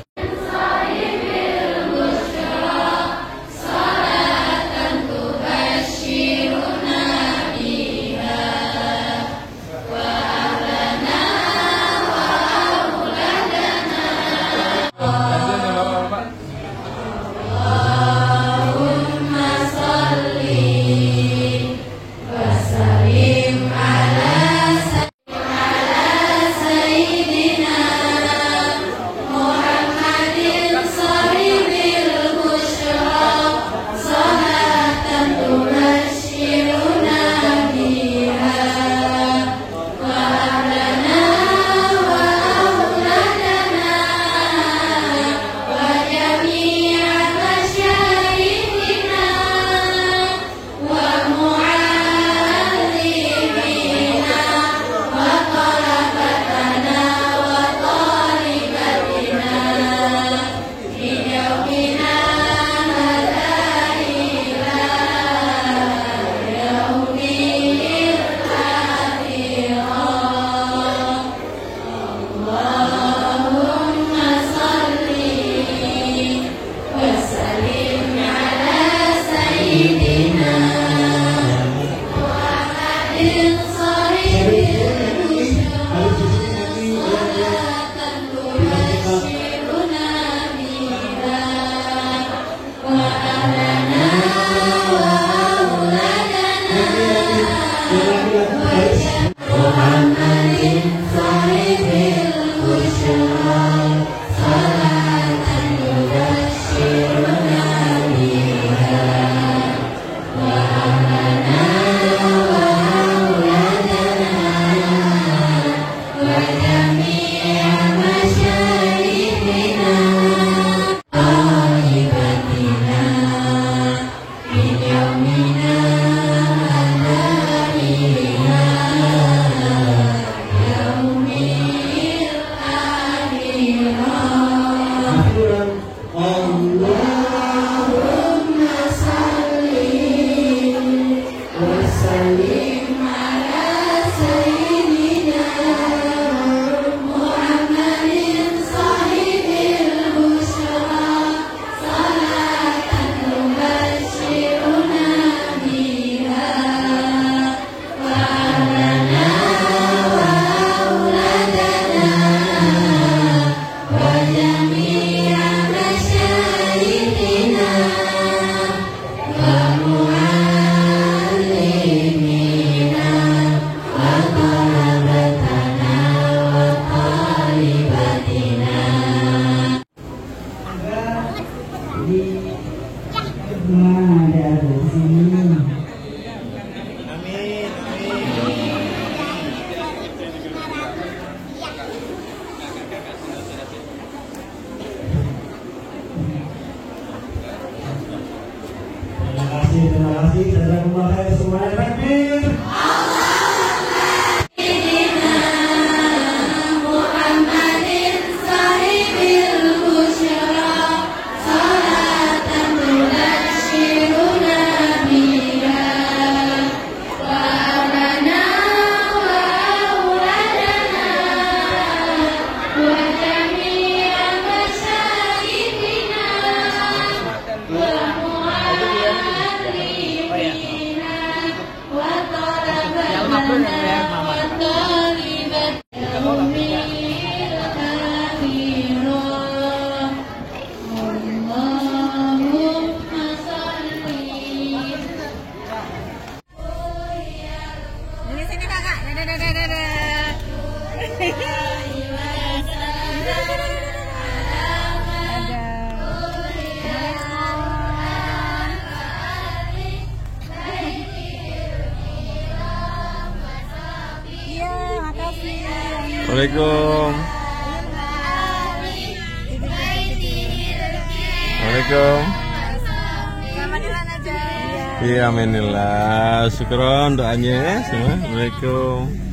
Allah kasih. Jazakumullah khair semuanya. Takbir. Assalamualaikum. Waalaikumsalam. Iya, aminillah. Syukron doanya ya semua. Assalamualaikum.